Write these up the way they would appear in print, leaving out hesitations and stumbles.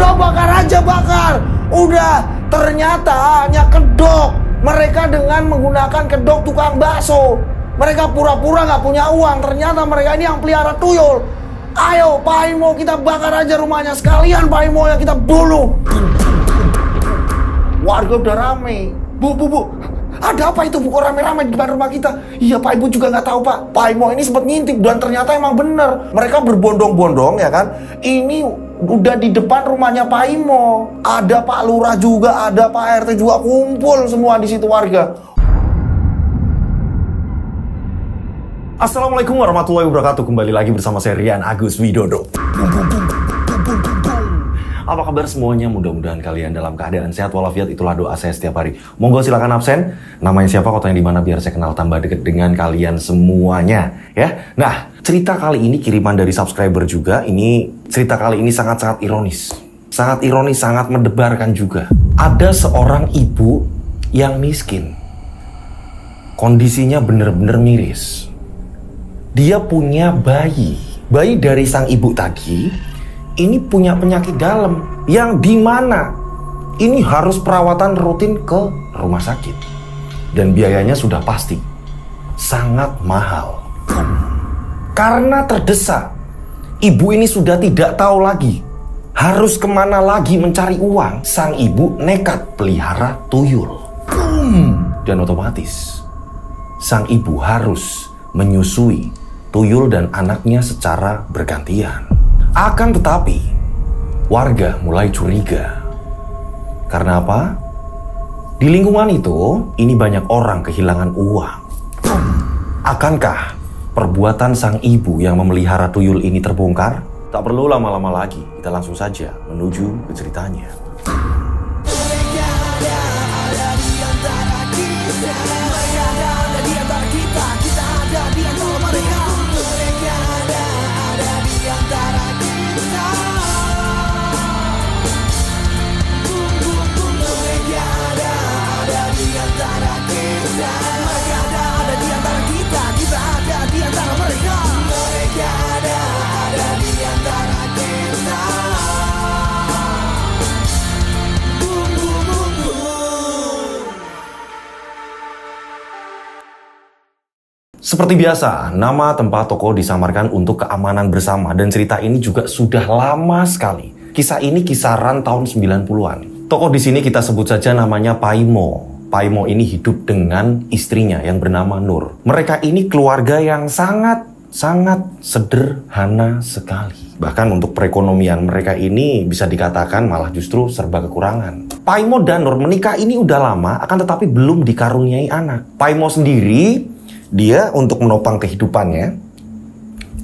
Udah bakar aja bakar. Udah, ternyata hanya kedok. Mereka dengan menggunakan kedok tukang bakso. Mereka pura-pura gak punya uang. Ternyata mereka ini yang pelihara tuyul. Ayo Pak Imo, kita bakar aja rumahnya. Sekalian Pak Imo yang kita bunuh. Warga udah rame. Bu, ada apa itu bu, kok rame-rame di depan rumah kita? Iya Pak, Ibu juga nggak tahu Pak. Pak Imo ini sempat ngintip dan ternyata emang bener. Mereka berbondong-bondong ya kan. Ini udah di depan rumahnya Pak Imo. Ada Pak Lurah juga, ada Pak RT juga, kumpul semua di situ warga. Assalamualaikum warahmatullahi wabarakatuh. Kembali lagi bersama saya Rian Agus Widodo. Apa kabar semuanya? Mudah-mudahan kalian dalam keadaan sehat walafiat. Itulah doa saya setiap hari. Monggo silakan absen. Namanya siapa, kotanya di mana, biar saya kenal tambah dekat dengan kalian semuanya ya. Nah, cerita kali ini kiriman dari subscriber juga. Ini cerita kali ini sangat-sangat ironis. Sangat ironis, sangat mendebarkan juga. Ada seorang ibu yang miskin. Kondisinya bener-bener miris. Dia punya bayi. Bayi dari sang ibu tadi ini punya penyakit dalam yang dimana ini harus perawatan rutin ke rumah sakit. Dan biayanya sudah pasti sangat mahal. Karena terdesak, ibu ini sudah tidak tahu lagi harus kemana lagi mencari uang. Sang ibu nekat pelihara tuyul. Dan otomatis sang ibu harus menyusui tuyul dan anaknya secara bergantian. Akan tetapi, warga mulai curiga. Karena apa? Di lingkungan itu, ini banyak orang kehilangan uang. Akankah perbuatan sang ibu yang memelihara tuyul ini terbongkar? Tak perlu lama-lama lagi, kita langsung saja menuju ke ceritanya. Seperti biasa, nama tempat toko disamarkan untuk keamanan bersama dan cerita ini juga sudah lama sekali. Kisah ini kisaran tahun 90-an. Toko di sini kita sebut saja namanya Pak Imo. Pak Imo ini hidup dengan istrinya yang bernama Nur. Mereka ini keluarga yang sangat sederhana sekali. Bahkan untuk perekonomian mereka ini bisa dikatakan malah justru serba kekurangan. Pak Imo dan Nur menikah ini udah lama, akan tetapi belum dikaruniai anak. Pak Imo sendiri, dia untuk menopang kehidupannya,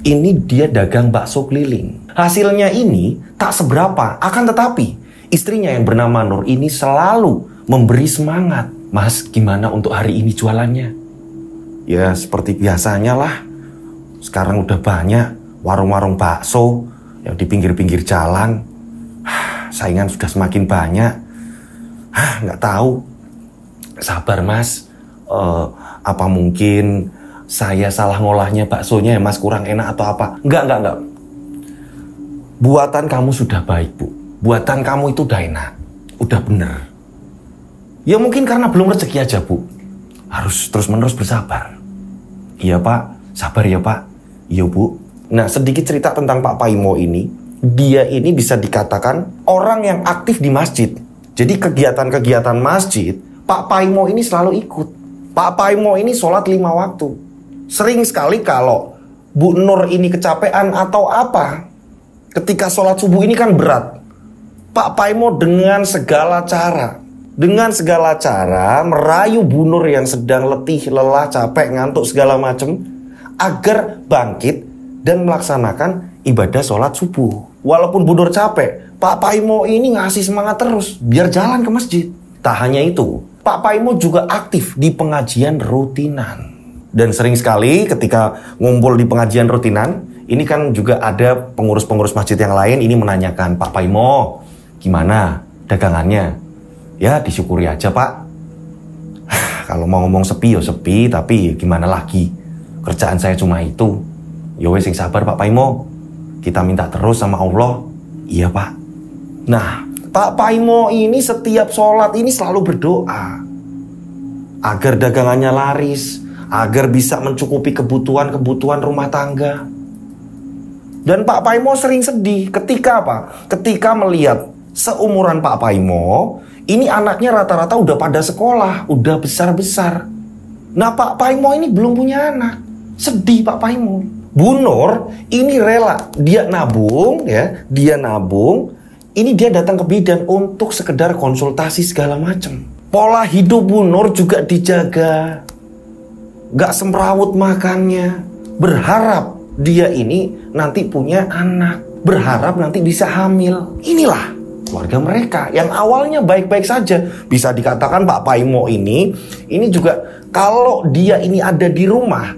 ini dia dagang bakso keliling. Hasilnya ini tak seberapa, akan tetapi istrinya yang bernama Nur ini selalu memberi semangat. Mas, gimana untuk hari ini jualannya? Ya seperti biasanya lah. Sekarang udah banyak warung-warung bakso yang di pinggir-pinggir jalan. Saingan sudah semakin banyak. Nggak tahu. Sabar mas. Apa mungkin saya salah ngolahnya baksonya ya mas, kurang enak atau apa? Enggak. Buatan kamu sudah baik bu. Buatan kamu itu udah enak. Udah bener. Ya mungkin karena belum rezeki aja bu. Harus terus-menerus bersabar. Iya pak, sabar ya pak. Iya bu. Nah sedikit cerita tentang Pak Paimo ini. Dia ini bisa dikatakan orang yang aktif di masjid. Jadi kegiatan-kegiatan masjid Pak Paimo ini selalu ikut. Pak Paimo ini sholat 5 waktu. Sering sekali kalau Bu Nur ini kecapean atau apa, ketika sholat subuh ini kan berat. Pak Paimo dengan segala cara merayu Bu Nur yang sedang letih, lelah, capek, ngantuk segala macam agar bangkit dan melaksanakan ibadah sholat subuh. Walaupun Bu Nur capek, Pak Paimo ini ngasih semangat terus biar jalan ke masjid. Tak hanya itu, Pak Paimo juga aktif di pengajian rutinan. Dan sering sekali ketika ngumpul di pengajian rutinan, ini kan juga ada pengurus-pengurus masjid yang lain ini menanyakan, Pak Paimo, gimana dagangannya? Ya disyukuri aja pak. Kalau mau ngomong sepi ya sepi, tapi gimana lagi? Kerjaan saya cuma itu. Ya wes sing sabar Pak Paimo. Kita minta terus sama Allah. Iya pak. Nah, Pak Paimo ini setiap sholat ini selalu berdoa agar dagangannya laris, agar bisa mencukupi kebutuhan rumah tangga. Dan Pak Paimo sering sedih ketika apa? Ketika melihat seumuran Pak Paimo, ini anaknya rata-rata udah pada sekolah, udah besar-besar. Nah, Pak Paimo ini belum punya anak. Sedih Pak Paimo. Bu Nur ini rela, dia nabung ya, ini dia datang ke bidan untuk sekedar konsultasi segala macam. Pola hidup Bu Nur juga dijaga, gak semrawut makannya, berharap dia ini nanti punya anak, berharap nanti bisa hamil. Inilah keluarga mereka yang awalnya baik-baik saja. Bisa dikatakan Pak Paimo ini juga kalau dia ini ada di rumah,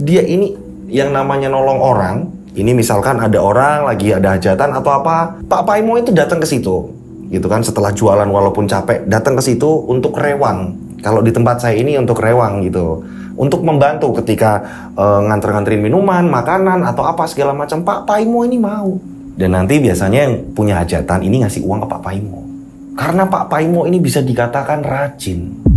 dia ini yang namanya nolong orang. Ini misalkan ada orang lagi ada hajatan atau apa, Pak Paimo itu datang ke situ, gitu kan, setelah jualan walaupun capek, datang ke situ untuk rewang. Kalau di tempat saya ini untuk rewang gitu, untuk membantu ketika nganter-nganterin minuman, makanan atau apa segala macam. Pak Paimo ini mau. Dan nanti biasanya yang punya hajatan ini ngasih uang ke Pak Paimo. Karena Pak Paimo ini bisa dikatakan rajin.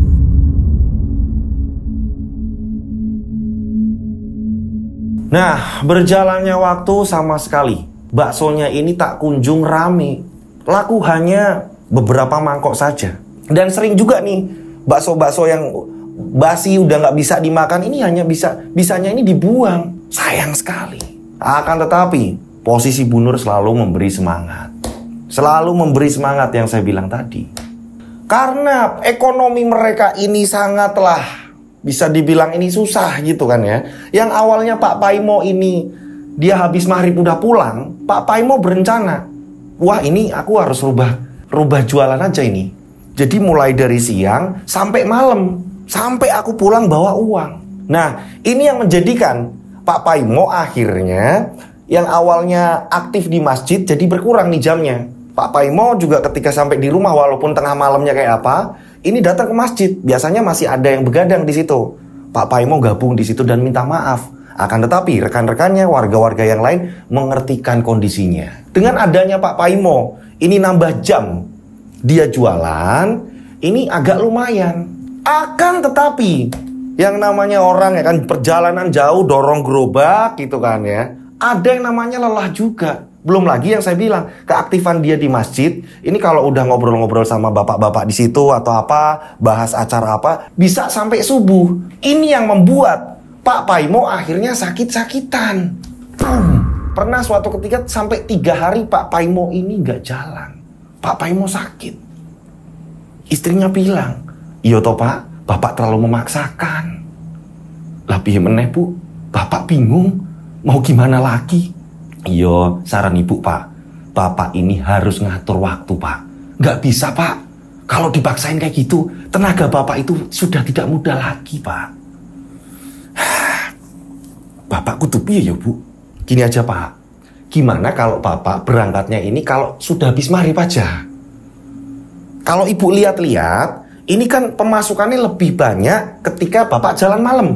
Nah, berjalannya waktu sama sekali baksonya ini tak kunjung rame. Laku hanya beberapa mangkok saja. Dan sering juga nih bakso-bakso yang basi udah nggak bisa dimakan ini hanya bisanya ini dibuang. Sayang sekali. Akan tetapi posisi Bu Nur selalu memberi semangat. Selalu memberi semangat yang saya bilang tadi. Karena ekonomi mereka ini sangatlah bisa dibilang ini susah gitu kan ya. Yang awalnya Pak Paimo ini dia habis maghrib udah pulang, Pak Paimo berencana, wah ini aku harus rubah jualan aja ini. Jadi mulai dari siang sampai malam, sampai aku pulang bawa uang. Nah, ini yang menjadikan Pak Paimo akhirnya yang awalnya aktif di masjid jadi berkurang nih jamnya. Pak Paimo juga ketika sampai di rumah walaupun tengah malamnya kayak apa, ini datang ke masjid. Biasanya masih ada yang begadang di situ. Pak Paimo gabung di situ dan minta maaf. Akan tetapi rekan-rekannya, warga-warga yang lain mengertikan kondisinya. Dengan adanya Pak Paimo, ini nambah jam dia jualan, ini agak lumayan. Akan tetapi yang namanya orang ya kan perjalanan jauh dorong gerobak gitu kan ya. Ada yang namanya lelah juga. Belum lagi yang saya bilang, keaktifan dia di masjid, ini kalau udah ngobrol-ngobrol sama bapak-bapak di situ atau apa, bahas acara apa, bisa sampai subuh. Ini yang membuat Pak Paimo akhirnya sakit-sakitan. Pernah suatu ketika sampai 3 hari Pak Paimo ini nggak jalan. Pak Paimo sakit. Istrinya bilang, iya toh Pak, Bapak terlalu memaksakan. Lah piye meneh Bu, Bapak bingung, mau gimana lagi? Iya, saran Ibu Pak, Bapak ini harus ngatur waktu Pak. Nggak bisa Pak, kalau dipaksain kayak gitu, tenaga Bapak itu sudah tidak muda lagi Pak. Bapak kudu piye ya Bu? Gini aja Pak, gimana kalau Bapak berangkatnya ini kalau sudah habis maghrib aja? Kalau Ibu lihat-lihat, ini kan pemasukannya lebih banyak ketika Bapak jalan malam.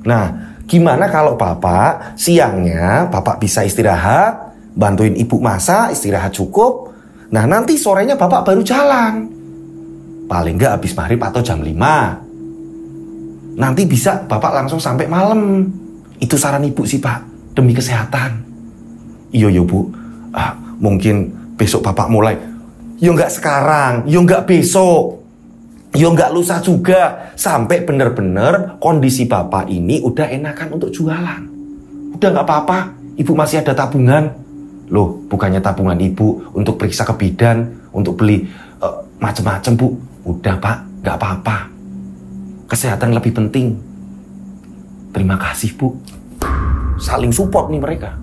Nah, gimana kalau Bapak siangnya Bapak bisa istirahat, bantuin Ibu masak, istirahat cukup. Nah nanti sorenya Bapak baru jalan. Paling nggak habis maghrib atau jam 5. Nanti bisa Bapak langsung sampai malam. Itu saran Ibu sih Pak, demi kesehatan. Iya Bu, mungkin besok Bapak mulai. Yo nggak sekarang, yo nggak besok, yo nggak lusa juga. Sampai bener-bener kondisi Bapak ini udah enakan untuk jualan. Udah nggak apa-apa, Ibu masih ada tabungan. Loh, bukannya tabungan Ibu untuk periksa ke bidan, untuk beli macem-macem Bu. Udah Pak, nggak apa-apa. Kesehatan lebih penting. Terima kasih Bu. Saling support nih mereka.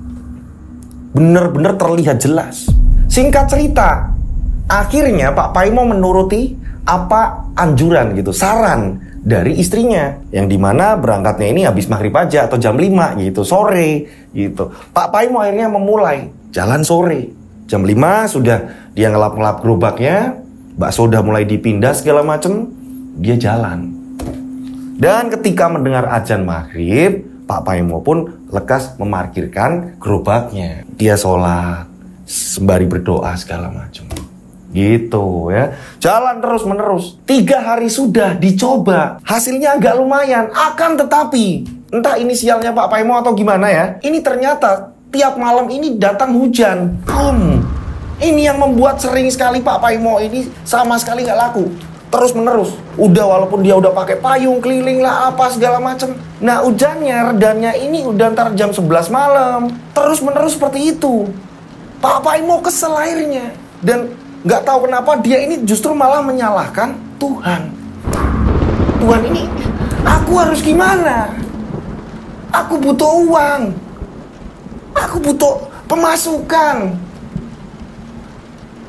Bener-bener terlihat jelas. Singkat cerita, akhirnya Pak Paimo menuruti apa anjuran gitu, saran dari istrinya, yang dimana berangkatnya ini habis maghrib aja atau jam 5 gitu, sore gitu. Pak Paimo akhirnya memulai jalan sore. Jam 5 sudah dia ngelap-ngelap gerobaknya, bakso udah mulai dipindah segala macem, dia jalan. Dan ketika mendengar azan maghrib, Pak Paimo pun lekas memarkirkan gerobaknya. Dia sholat sembari berdoa segala macam. Gitu ya. Jalan terus menerus. 3 hari sudah dicoba. Hasilnya agak lumayan. Akan tetapi, entah inisialnya Pak Paimo atau gimana ya, ini ternyata tiap malam ini datang hujan. Ini yang membuat sering sekali Pak Paimo ini sama sekali nggak laku. Terus menerus. Udah walaupun dia udah pakai payung, keliling lah apa segala macam. Nah hujannya redanya ini udah ntar jam 11 malam. Terus menerus seperti itu. Pak Paimo kesel akhirnya. Dan nggak tahu kenapa dia ini justru malah menyalahkan Tuhan. Tuhan ini, aku harus gimana? Aku butuh uang. Aku butuh pemasukan.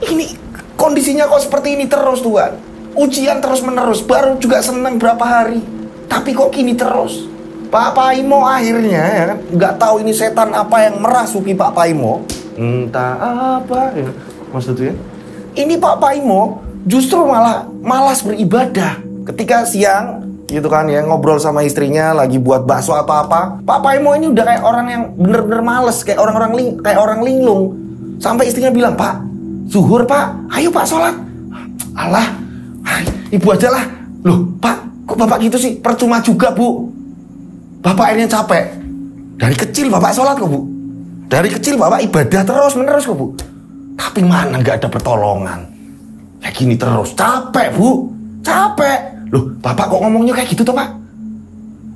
Ini kondisinya kok seperti ini terus Tuhan. Ujian terus menerus. Baru juga senang berapa hari. Tapi kok gini terus? Pak Paimo akhirnya ya kan, nggak tahu ini setan apa yang merasuki Pak Paimo. Entah apa ya maksudnya. Ini Pak Paimo justru malah malas beribadah. Ketika siang gitu kan ya, ngobrol sama istrinya lagi buat bakso atau apa, Pak Paimo ini udah kayak orang yang bener-bener males, kayak orang linglung. Sampai istrinya bilang, "Pak, zuhur Pak, ayo Pak sholat." Alah, ibu aja lah. Loh Pak, kok Bapak gitu sih? Percuma juga Bu. Bapak akhirnya capek. Dari kecil Bapak sholat kok Bu. Dari kecil Bapak ibadah terus menerus kok Bu. Tapi mana nggak ada pertolongan. Kayak gini terus. Capek Bu. Capek. Loh Bapak kok ngomongnya kayak gitu toh Pak?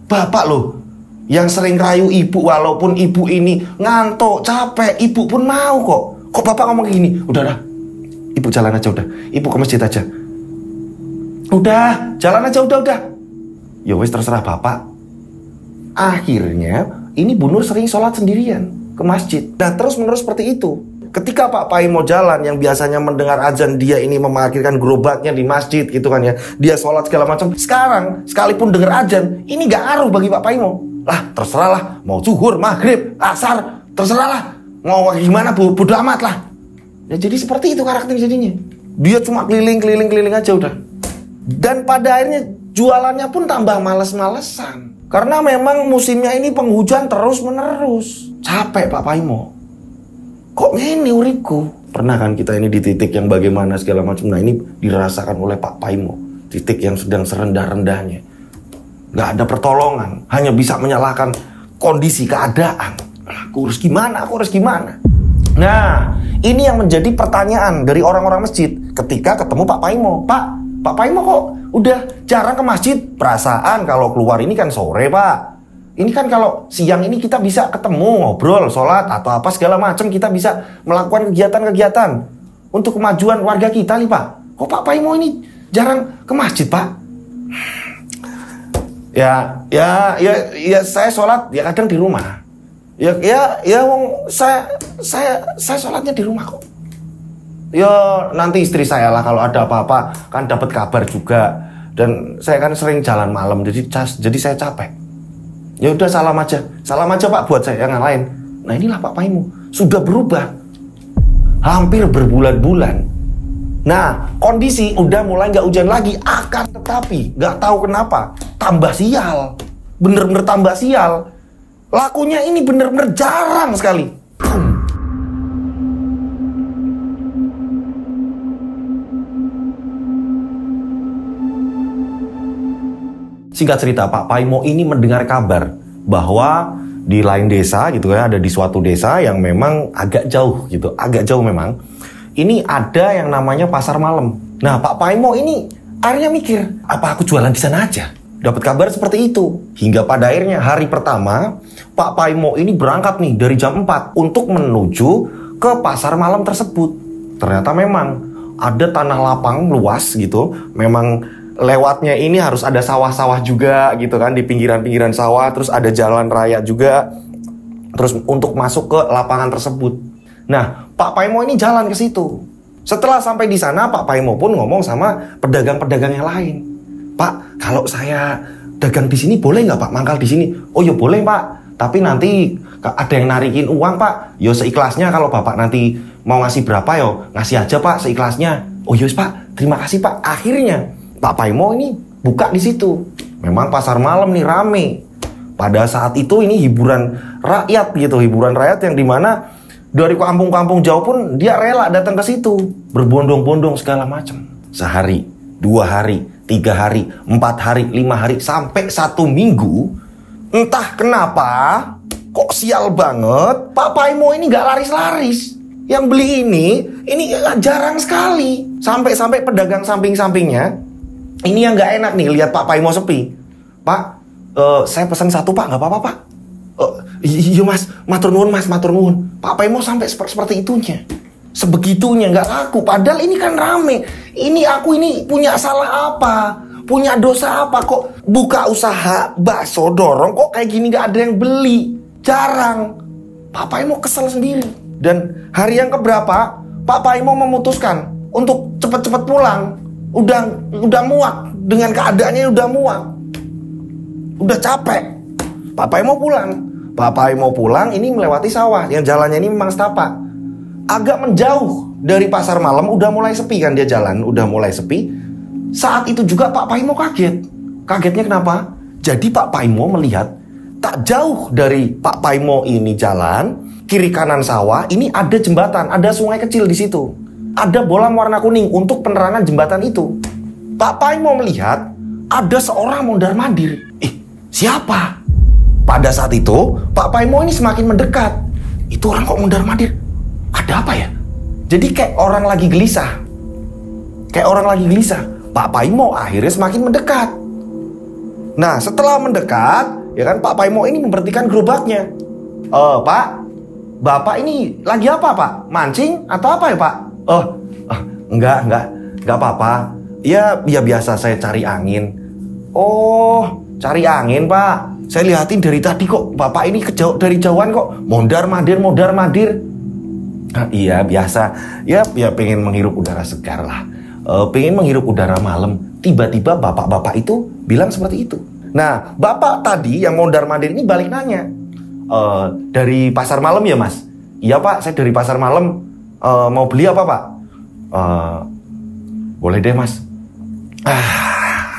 Bapak loh yang sering rayu ibu walaupun ibu ini ngantuk, capek, ibu pun mau kok. Kok Bapak ngomong kayak gini? Udah. Ibu jalan aja udah. Ibu ke masjid aja. Udah, jalan aja udah. Ya wes terserah Bapak. Akhirnya ini Bu Nur sering sholat sendirian ke masjid. Dan terus menerus seperti itu. Ketika Pak Paimo jalan yang biasanya mendengar azan, dia ini memarkirkan gerobaknya di masjid gitu kan ya. Dia sholat segala macam. Sekarang sekalipun dengar azan, ini gak ngaruh bagi Pak Paimo. Lah terserah lah, mau zuhur, maghrib, asar, terserah lah. Mau gimana bodo amat lah. Ya jadi seperti itu karakter jadinya. Dia cuma keliling aja udah. Dan pada akhirnya jualannya pun tambah males-malesan. Karena memang musimnya ini penghujan terus menerus. Capek Pak Paimo. Kok ini uripku? Pernah kan kita ini di titik yang bagaimana segala macam. Nah ini dirasakan oleh Pak Paimo. Titik yang sedang serendah-rendahnya. Gak ada pertolongan. Hanya bisa menyalahkan kondisi keadaan. Aku harus gimana? Nah ini yang menjadi pertanyaan dari orang-orang masjid. Ketika ketemu Pak Paimo. Pak Paimo kok udah jarang ke masjid? Perasaan kalau keluar ini kan sore Pak. Ini kan kalau siang ini kita bisa ketemu, ngobrol, sholat, atau apa segala macam. Kita bisa melakukan kegiatan-kegiatan untuk kemajuan warga kita nih Pak. Kok Pak Paimo ini jarang ke masjid Pak? Ya saya sholat ya kadang di rumah. Saya sholatnya di rumah kok. Ya nanti istri saya lah kalau ada apa-apa kan dapat kabar juga. Dan saya kan sering jalan malam jadi saya capek. Ya udah salam aja Pak buat saya yang lain. Nah inilah Pak Paimo sudah berubah hampir berbulan-bulan. Nah kondisi udah mulai nggak hujan lagi, akan tetapi nggak tahu kenapa tambah sial, bener-bener tambah sial. Lakunya ini bener-bener jarang sekali. Singkat cerita, Pak Paimo ini mendengar kabar bahwa di lain desa gitu ya, ada di suatu desa yang memang agak jauh gitu, agak jauh memang. Ini ada yang namanya pasar malam. Nah, Pak Paimo ini akhirnya mikir, apa aku jualan di sana aja? Dapat kabar seperti itu. Hingga pada akhirnya hari pertama, Pak Paimo ini berangkat nih dari jam 4 untuk menuju ke pasar malam tersebut. Ternyata memang ada tanah lapang luas gitu, memang lewatnya ini harus ada sawah-sawah juga gitu kan, di pinggiran-pinggiran sawah, terus ada jalan raya juga, terus untuk masuk ke lapangan tersebut. Nah, Pak Paimo ini jalan ke situ. Setelah sampai di sana, Pak Paimo pun ngomong sama pedagang-pedagang yang lain. Pak, kalau saya dagang di sini boleh nggak Pak mangkal di sini? Oh ya boleh Pak, tapi nanti ada yang narikin uang Pak. Yo seikhlasnya, kalau Bapak nanti mau ngasih berapa yo ngasih aja Pak seikhlasnya. Oh yos Pak, terima kasih Pak. Akhirnya Pak Paimo ini buka di situ. Memang pasar malam nih rame. Pada saat itu ini hiburan rakyat gitu, hiburan rakyat yang dimana Dari kampung-kampung jauh pun dia rela datang ke situ. Berbondong-bondong segala macam. Sehari, 2 hari, 3 hari, 4 hari, 5 hari, sampai 1 minggu. Entah kenapa, kok sial banget, Pak Paimo ini gak laris-laris. Yang beli ini jarang sekali. Sampai pedagang samping-sampingnya, ini yang gak enak nih, lihat Pak Paimo sepi. Pak, saya pesan 1 Pak, gak apa-apa Pak. Iya Mas, matur nuwun Mas, matur nuwun. Pak Paimo sampai seperti itunya. Sebegitunya nggak laku. Padahal ini kan rame. Aku ini punya salah apa? Punya dosa apa? Kok buka usaha bakso dorong kok kayak gini nggak ada yang beli? Jarang. Pak Paimo kesel sendiri. Dan hari yang keberapa Pak Paimo memutuskan untuk cepet-cepet pulang. Udah muak dengan keadaannya, udah muak. Udah capek. Pak Paimo pulang. Pak Paimo pulang ini melewati sawah. Yang jalannya ini memang setapak. Agak menjauh dari pasar malam, udah mulai sepi kan dia jalan, udah mulai sepi. Saat itu juga Pak Paimo kaget. Kagetnya kenapa? Jadi Pak Paimo melihat tak jauh dari Pak Paimo ini jalan, kiri kanan sawah, ini ada jembatan, ada sungai kecil di situ. Ada bolam warna kuning untuk penerangan jembatan itu. Pak Paimo melihat ada seorang mondar-mandir. Siapa? Pada saat itu, Pak Paimo ini semakin mendekat. Itu orang kok mondar-mandir? Ada apa ya? Jadi kayak orang lagi gelisah. Pak Paimo akhirnya semakin mendekat. Nah, setelah mendekat, ya kan Pak Paimo ini memperhatikan gerobaknya. Pak, Bapak ini lagi apa Pak? Mancing atau apa ya Pak? Enggak apa-apa. Ya biasa saya cari angin. Oh, cari angin Pak. Saya lihatin dari tadi kok Bapak ini dari jauhan kok mondar-mandir. Iya biasa. Ya pengen menghirup udara segar lah. Pengen menghirup udara malam. Tiba-tiba bapak-bapak itu bilang seperti itu. Nah, bapak tadi yang mondar-mandir ini balik nanya. Dari pasar malam ya Mas? Iya Pak, saya dari pasar malam. Mau beli apa Pak? Boleh deh Mas.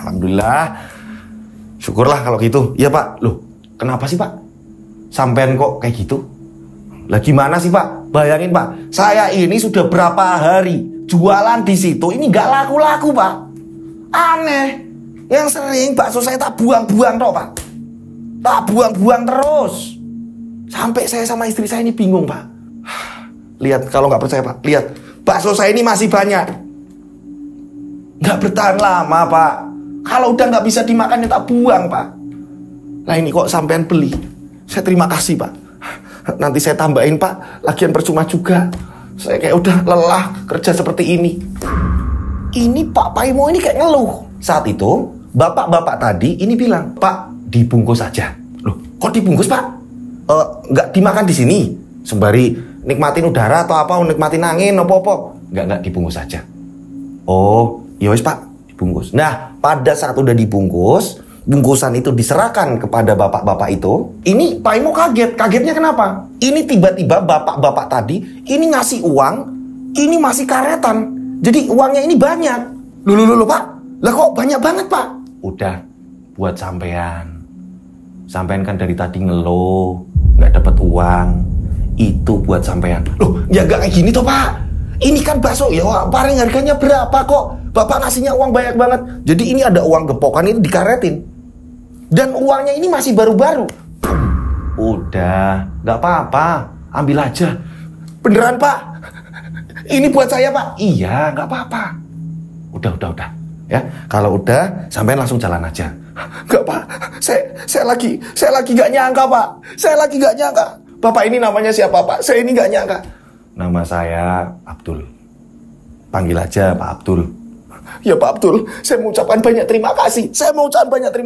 Alhamdulillah. Syukurlah kalau gitu. Iya Pak. Loh, kenapa sih Pak? Sampean kok kayak gitu? Lah gimana sih Pak? Bayangin Pak, saya ini sudah berapa hari jualan di situ, ini nggak laku-laku Pak. Aneh. Yang sering bakso saya tak buang-buang toh Pak. Tak buang-buang terus. Sampai saya sama istri saya ini bingung Pak. Lihat, kalau nggak percaya Pak, lihat. Bakso saya ini masih banyak. Nggak bertahan lama Pak. Kalau udah nggak bisa dimakan ya tak buang Pak. Nah ini kok sampean beli. Saya terima kasih Pak. Nanti saya tambahin Pak. Lagian percuma juga. Saya kayak udah lelah kerja seperti ini. Ini Pak Paimo ini kayak ngeluh. Saat itu bapak-bapak tadi ini bilang, Pak dibungkus aja. Loh kok dibungkus Pak? Nggak dimakan di sini. Sembari nikmatin udara atau apa, nikmatin angin apa-apa. Nggak dibungkus aja. Oh ya wis Pak, dibungkus. Nah pada saat udah dibungkus, bungkusan itu diserahkan kepada bapak-bapak itu. Ini Pak Imo kaget. Kagetnya kenapa? Ini tiba-tiba bapak-bapak tadi ini ngasih uang, ini masih karetan. Jadi uangnya ini banyak. Loh Pak, lah kok banyak banget Pak? Udah buat sampean. Sampean kan dari tadi ngeluh nggak dapat uang. Itu buat sampean. Loh ya nggak kayak gini toh Pak. Ini kan bakso ya, paling harganya berapa kok? Bapak ngasihnya uang banyak banget. Jadi ini ada uang gepokan itu dikaretin. Dan uangnya ini masih baru-baru. Udah, nggak apa-apa. Ambil aja. Beneran Pak? Ini buat saya Pak? Iya, nggak apa-apa. Udah. Ya, kalau udah, sampean langsung jalan aja. Nggak Pak, saya lagi nggak nyangka Pak. Saya lagi nggak nyangka. Bapak ini namanya siapa Pak? Saya ini nggak nyangka. Nama saya Abdul. Panggil aja Pak Abdul. Ya Pak Abdul, saya mengucapkan banyak terima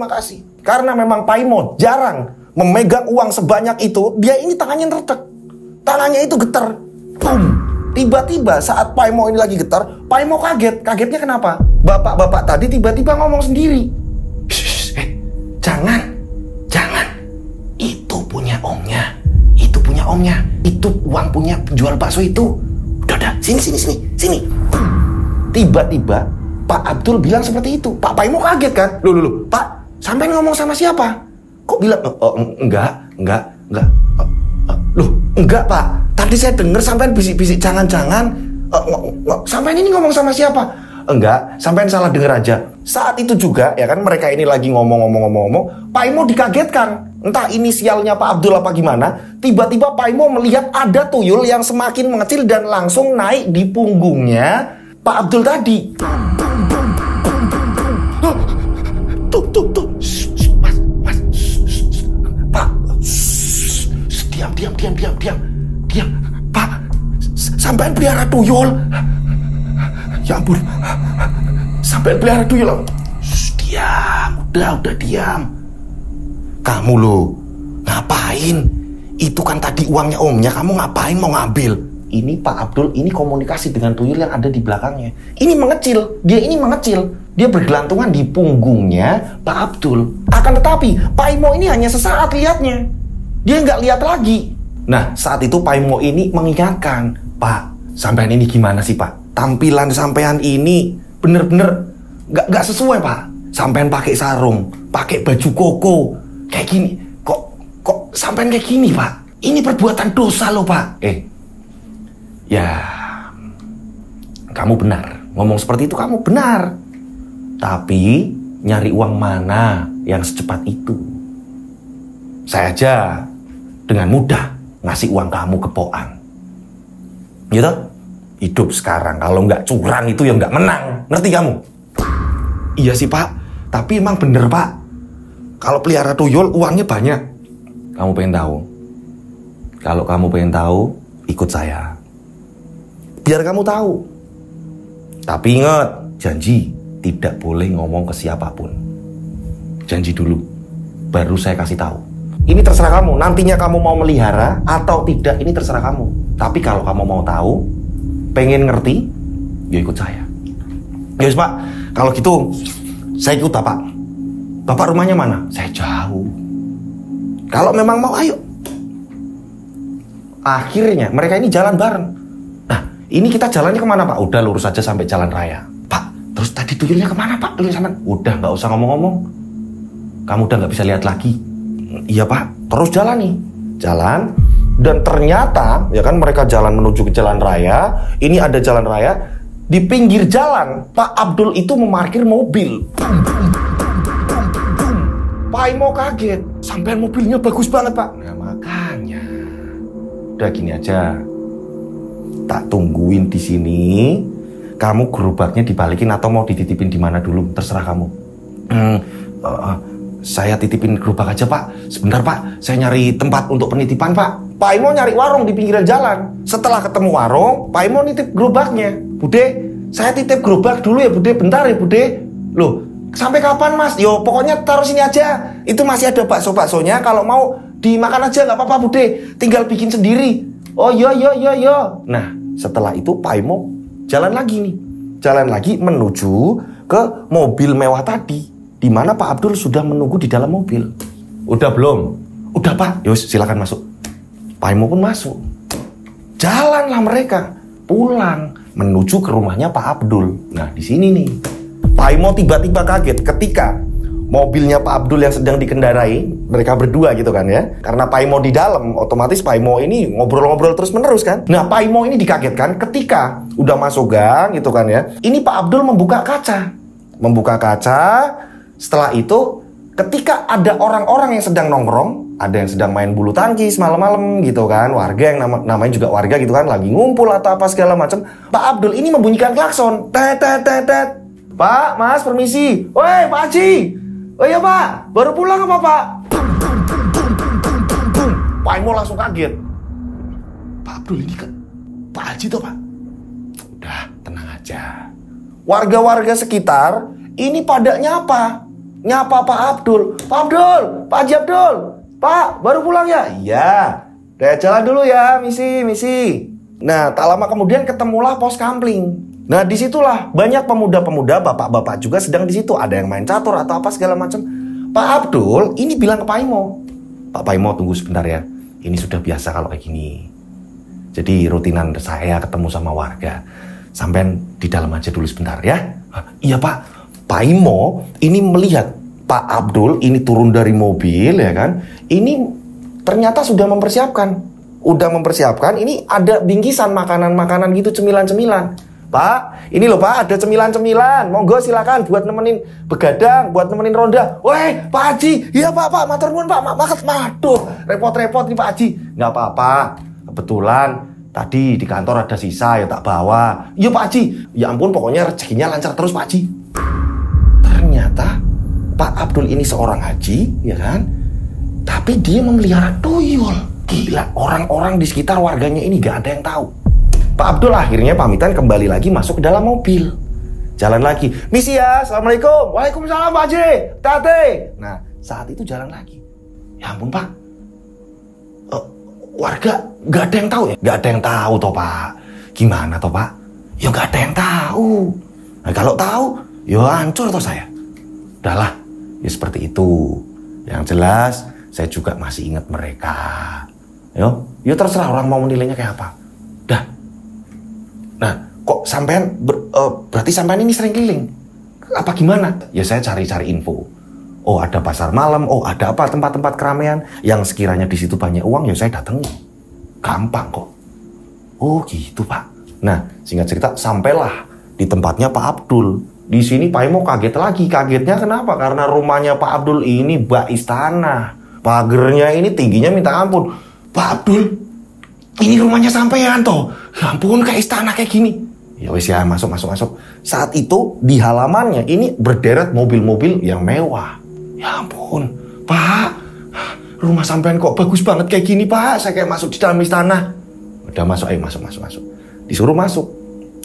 kasih. Karena memang Pak Imo jarang memegang uang sebanyak itu. Dia ini tangannya retek. Tangannya itu getar. Boom. Tiba-tiba saat Pak Imo ini lagi getar, Pak Imo kaget. Kagetnya kenapa? Bapak-bapak tadi tiba-tiba ngomong sendiri. Jangan. Itu punya omnya. Itu uang punya penjual bakso itu. Udah. Sini. Tiba-tiba Pak Abdul bilang seperti itu. Pak Imo kaget kan? Loh, Pak, sampai ngomong sama siapa? Kok bilang? Enggak. Loh, enggak Pak. Tadi saya dengar sampean bisik-bisik jangan-jangan sampean ini ngomong sama siapa? Enggak, sampean salah dengar aja. Saat itu juga ya kan mereka ini lagi ngomong. Pak Imo dikagetkan. Entah inisialnya Pak Abdul apa gimana. Tiba-tiba Pak Imo melihat ada tuyul yang semakin mengecil dan langsung naik di punggungnya Pak Abdul tadi. Tuh. Mas. Pak. Diam. Pak. Sampean pelihara tuyul. Ya ampun. Sampai pelihara tuyul. Diam. Udah diam. Kamu loh, ngapain? Itu kan tadi uangnya omnya. Kamu ngapain mau ngambil? Ini Pak Abdul ini komunikasi dengan tuyul yang ada di belakangnya. Ini mengecil. Dia bergelantungan di punggungnya Pak Abdul. Akan tetapi Pak Imo ini hanya sesaat lihatnya. Dia nggak lihat lagi. Nah saat itu Pak Imo ini mengingatkan, Pak, sampean ini gimana sih Pak? Tampilan sampean ini bener-bener nggak sesuai Pak. Sampean pakai sarung, pakai baju koko, kayak gini. Kok sampean kayak gini Pak? Ini perbuatan dosa loh Pak. Ya, kamu benar. Ngomong seperti itu kamu benar. Tapi nyari uang mana yang secepat itu? Saya aja dengan mudah ngasih uang kamu ke Poan. Gitu? Hidup sekarang kalau nggak curang itu ya nggak menang. Ngerti kamu? Iya sih Pak, tapi emang bener Pak. Kalau pelihara tuyul uangnya banyak. Kamu pengen tahu? Kalau kamu pengen tahu, ikut saya. Biar kamu tahu. Tapi ingat, janji tidak boleh ngomong ke siapapun. Janji dulu, baru saya kasih tahu. Ini terserah kamu, nantinya kamu mau melihara atau tidak, ini terserah kamu. Tapi kalau kamu mau tahu, pengen ngerti, ya ikut saya. Yes Pak, kalau gitu saya ikut Bapak. Bapak rumahnya mana? Saya jauh. Kalau memang mau, ayo. Akhirnya mereka ini jalan bareng. Nah, ini kita jalannya kemana Pak? Udah lurus aja sampai jalan raya. Pak, terus tadi tuyulnya kemana Pak? Udah nggak usah ngomong-ngomong. Kamu udah nggak bisa lihat lagi. Iya Pak, terus jalan nih. Jalan. Dan ternyata, ya kan mereka jalan menuju ke jalan raya. Ini ada jalan raya. Di pinggir jalan, Pak Abdul itu memarkir mobil. Pak Imo kaget. Sampean mobilnya bagus banget Pak. Nah makanya. Udah gini aja. Tak tungguin di sini. Kamu gerobaknya dibalikin atau mau dititipin di mana dulu? Terserah kamu. Saya titipin gerobak aja Pak. Sebentar Pak, saya nyari tempat untuk penitipan Pak. Pak Imo nyari warung di pinggiran jalan. Setelah ketemu warung, Pak Imo nitip gerobaknya. Bude, saya titip gerobak dulu ya Bude. Bentar ya Bude. Loh, sampai kapan Mas? Yo pokoknya taruh sini aja. Itu masih ada bakso-baksonya. Kalau mau dimakan aja nggak apa-apa Bude. Tinggal bikin sendiri. Oh yo. Nah setelah itu Pak Imo jalan lagi nih. Jalan lagi menuju ke mobil mewah tadi. Di mana Pak Abdul sudah menunggu di dalam mobil. Udah belum? Udah Pak. Yus silakan masuk. Pak Imo pun masuk. Jalanlah mereka pulang menuju ke rumahnya Pak Abdul. Nah di sini nih Pak Imo tiba-tiba kaget ketika mobilnya Pak Abdul yang sedang dikendarai, mereka berdua gitu kan ya. Karena Pak Imo di dalam, otomatis Pak Imo ini ngobrol-ngobrol terus menerus kan. Nah Pak Imo ini dikagetkan ketika udah masuk gang gitu kan ya. Ini Pak Abdul membuka kaca. Setelah itu ketika ada orang-orang yang sedang nongkrong, ada yang sedang main bulu tangkis malam-malam gitu kan, warga yang namanya juga warga gitu kan, lagi ngumpul atau apa segala macam, Pak Abdul ini membunyikan klakson. Tet. Pak, Mas, permisi. Woi, Pak Haji. Oh iya Pak, baru pulang apa Pak? Pak Imo langsung kaget. Pak Abdul ini kan Pak Haji tuh Pak. Udah, tenang aja. Warga-warga sekitar ini pada nyapa Pak Abdul. Pak Abdul, Pak Haji Abdul. Pak, baru pulang ya? Iya. Udah jalan dulu ya, misi. Nah, tak lama kemudian ketemulah pos kampling. Nah, disitulah banyak pemuda-pemuda, bapak-bapak juga sedang di situ. Ada yang main catur atau apa segala macam. Pak Abdul ini bilang ke Pak Imo, Pak Imo tunggu sebentar ya. Ini sudah biasa kalau kayak gini. Jadi rutinan saya ketemu sama warga. Sampean di dalam aja dulu sebentar ya. Iya Pak. Pak Imo ini melihat Pak Abdul ini turun dari mobil ya kan. Ini ternyata sudah mempersiapkan udah mempersiapkan, ini ada bingkisan makanan-makanan gitu, cemilan-cemilan. Pak, ini loh Pak, ada cemilan-cemilan. Monggo silakan buat nemenin begadang, buat nemenin ronda. Woi, Pak Haji. Iya Pak, matur nuwun Pak. Waduh, repot-repot nih Pak Haji. Nggak apa-apa. Kebetulan tadi di kantor ada sisa ya tak bawa. Iya Pak Haji. Ya ampun, pokoknya rezekinya lancar terus Pak Haji. Ternyata Pak Abdul ini seorang haji, ya kan? Tapi dia memelihara tuyul. Gila, orang-orang di sekitar warganya ini gak ada yang tahu. Pak Abdul akhirnya pamitan kembali lagi masuk ke dalam mobil. Jalan lagi. Misi ya, Assalamualaikum. Waalaikumsalam Pak Haji. Tate. Nah, saat itu jalan lagi. Ya ampun Pak. Warga gak ada yang tahu ya? Gak ada yang tahu toh Pak. Gimana toh Pak? Ya gak ada yang tahu. Nah, kalau tahu, ya hancur toh saya. Udahlah, ya seperti itu. Yang jelas, saya juga masih ingat mereka. Yo terserah orang mau menilainya kayak apa. Dah. Nah, kok sampean berarti sampean ini sering keliling? Apa gimana? Ya saya cari-cari info. Oh, ada pasar malam, oh ada apa tempat-tempat keramaian yang sekiranya di situ banyak uang, ya saya datangi. Gampang kok. Oh, gitu, Pak. Nah, singkat cerita sampailah di tempatnya Pak Abdul. Di sini Pak Imo kaget lagi. Kagetnya kenapa? Karena rumahnya Pak Abdul ini bak istana. Pagernya ini tingginya minta ampun. Pak Abdul, ini rumahnya sampean toh. Ya ampun, kayak istana kayak gini. Ya wis ya, masuk. Saat itu di halamannya ini berderet mobil-mobil yang mewah. Ya ampun, Pak, rumah sampean kok bagus banget kayak gini Pak. Saya kayak masuk di dalam istana. Udah masuk, ayo masuk. Disuruh masuk,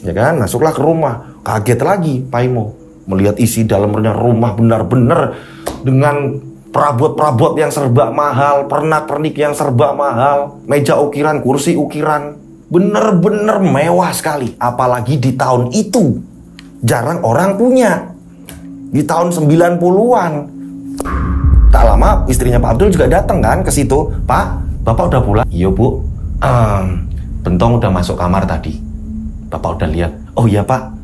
ya kan? Masuklah ke rumah. Kaget lagi Pak Imo melihat isi dalamnya rumah benar-benar dengan perabot-perabot yang serba mahal, pernak-pernik yang serba mahal, meja ukiran, kursi ukiran, bener-bener mewah sekali. Apalagi di tahun itu jarang orang punya. Di tahun 90-an. Tak lama istrinya Pak Abdul juga datang kan ke situ. Pak, Bapak udah pulang? Iya Bu. Bentong udah masuk kamar tadi. Bapak udah lihat. Oh iya Pak.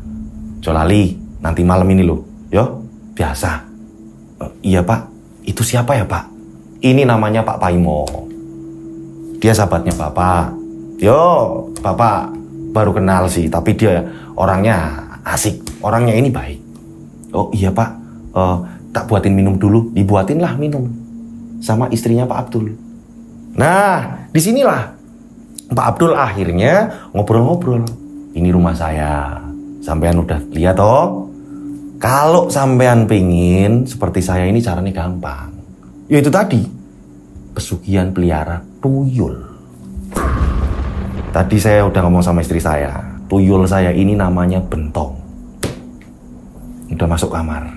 Jolali, nanti malam ini loh. Yo, biasa. Iya Pak. Itu siapa ya Pak? Ini namanya Pak Paimo. Dia sahabatnya Bapak. Yo, Bapak baru kenal sih, tapi dia orangnya asik. Orangnya ini baik. Oh iya Pak, tak buatin minum dulu. Dibuatinlah minum sama istrinya Pak Abdul. Nah, disinilah Pak Abdul akhirnya ngobrol-ngobrol. Ini rumah saya. Sampean udah lihat toh? Kalau sampean pingin seperti saya ini caranya gampang. Yaitu tadi, pesugihan pelihara tuyul. Tadi saya udah ngomong sama istri saya. Tuyul saya ini namanya Bentong. Udah masuk kamar.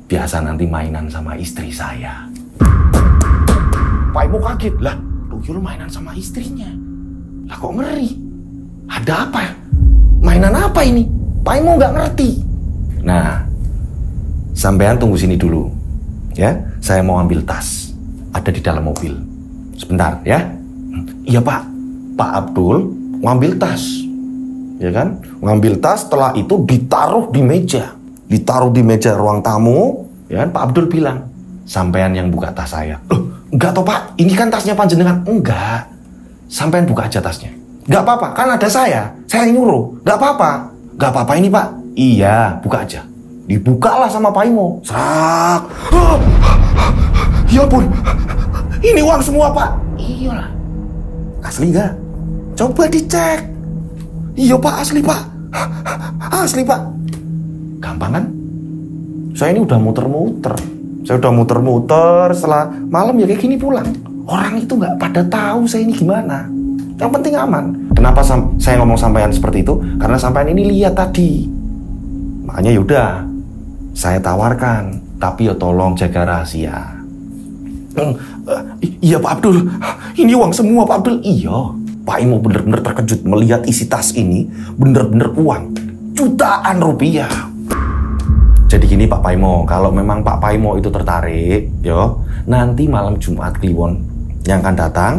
Biasa nanti mainan sama istri saya. Pak Imo kaget. Lah, tuyul mainan sama istrinya. Lah kok ngeri? Ada apa? Mainan apa ini? Pak Imo nggak ngerti. Nah, sampean tunggu sini dulu, ya. Saya mau ambil tas, ada di dalam mobil. Sebentar, ya. Iya Pak. Pak Abdul ngambil tas, ya kan? Ngambil tas, setelah itu ditaruh di meja ruang tamu. Ya kan? Pak Abdul bilang, sampean yang buka tas saya. Loh, enggak toh Pak, ini kan tasnya panjenengan. Enggak, sampean buka aja tasnya. Enggak apa-apa, kan ada saya yang nyuruh. Enggak apa-apa ini Pak. Iya, buka aja. Dibukalah sama Pak Imo. Serak. Ya ampun, ini uang semua Pak. Iyalah. Asli gak? Coba dicek. Iya Pak, asli Pak. Asli Pak. Gampang kan? Saya ini udah muter-muter. Setelah malam ya kayak gini pulang. Orang itu gak pada tahu saya ini gimana. Yang penting aman. Kenapa saya ngomong sampean seperti itu? Karena sampean ini lihat tadi. Makanya yaudah, saya tawarkan. Tapi ya tolong jaga rahasia. Iya Pak Abdul, ini uang semua Pak Abdul. Iya, Pak Imo bener-bener terkejut melihat isi tas ini. Bener-bener uang jutaan rupiah. Jadi gini Pak Paimo, kalau memang Pak Paimo itu tertarik, yo, nanti malam Jumat Kliwon yang akan datang,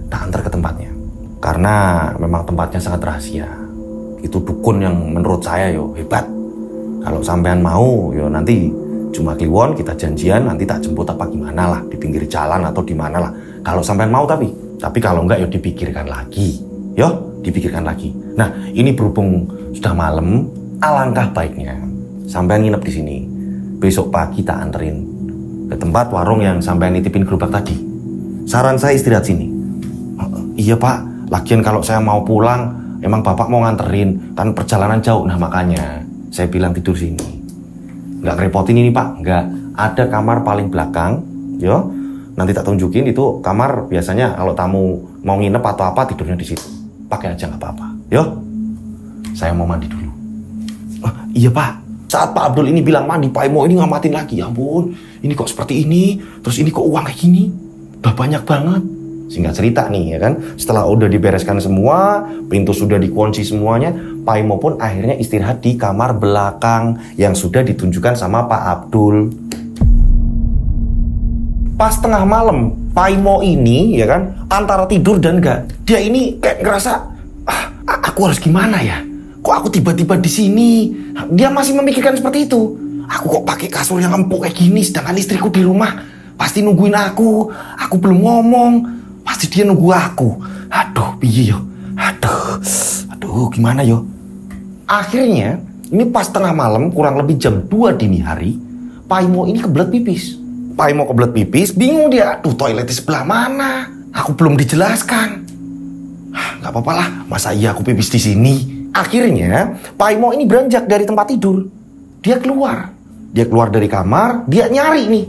tak antar ke tempatnya. Karena memang tempatnya sangat rahasia. Itu dukun yang menurut saya yo hebat. Kalau sampean mau, yo nanti Jumat Kliwon kita janjian, nanti tak jemput apa gimana lah, di pinggir jalan atau di mana lah. Kalau sampean mau tapi, Tapi kalau enggak, ya dipikirkan lagi. Dipikirkan lagi. Nah, ini berhubung sudah malam, alangkah baiknya sampean nginep di sini. Besok pagi tak anterin ke tempat warung yang sampean nitipin gerobak tadi. Saran saya istirahat sini. Iya Pak, lagian kalau saya mau pulang, emang Bapak mau nganterin, kan perjalanan jauh. Nah makanya saya bilang tidur sini. Nggak ngerepotin ini Pak, nggak. Ada kamar paling belakang, nanti tak tunjukin itu kamar biasanya kalau tamu mau nginep atau apa tidurnya di situ. Pakai aja nggak apa-apa, Saya mau mandi dulu. Iya Pak, saat Pak Abdul ini bilang mandi, Pak Imo ini ngamatin lagi. Ya ampun, ini kok seperti ini, terus ini kok uang kayak gini, udah banyak banget. Singkat cerita nih ya kan, setelah udah dibereskan semua, pintu sudah dikunci semuanya, Pak Imo pun akhirnya istirahat di kamar belakang yang sudah ditunjukkan sama Pak Abdul. Pas tengah malam, Pak Imo ini ya kan antara tidur dan enggak, dia ini kayak ngerasa, aku harus gimana ya? Kok aku tiba-tiba di sini? Dia masih memikirkan seperti itu. Aku kok pakai kasur yang empuk kayak gini, sedangkan istriku di rumah pasti nungguin aku. Aku belum ngomong, pasti dia nunggu aku. Aduh, piye yo? Aduh, gimana yo? Akhirnya, ini pas tengah malam, kurang lebih jam 2 dini hari, Pak Imo ini kebelet pipis. Pak Imo kebelet pipis, bingung dia. Aduh, toilet di sebelah mana? Aku belum dijelaskan. Gak apa-apa lah, masa iya aku pipis di sini? Akhirnya, Pak Imo ini beranjak dari tempat tidur. Dia keluar dari kamar, dia nyari nih.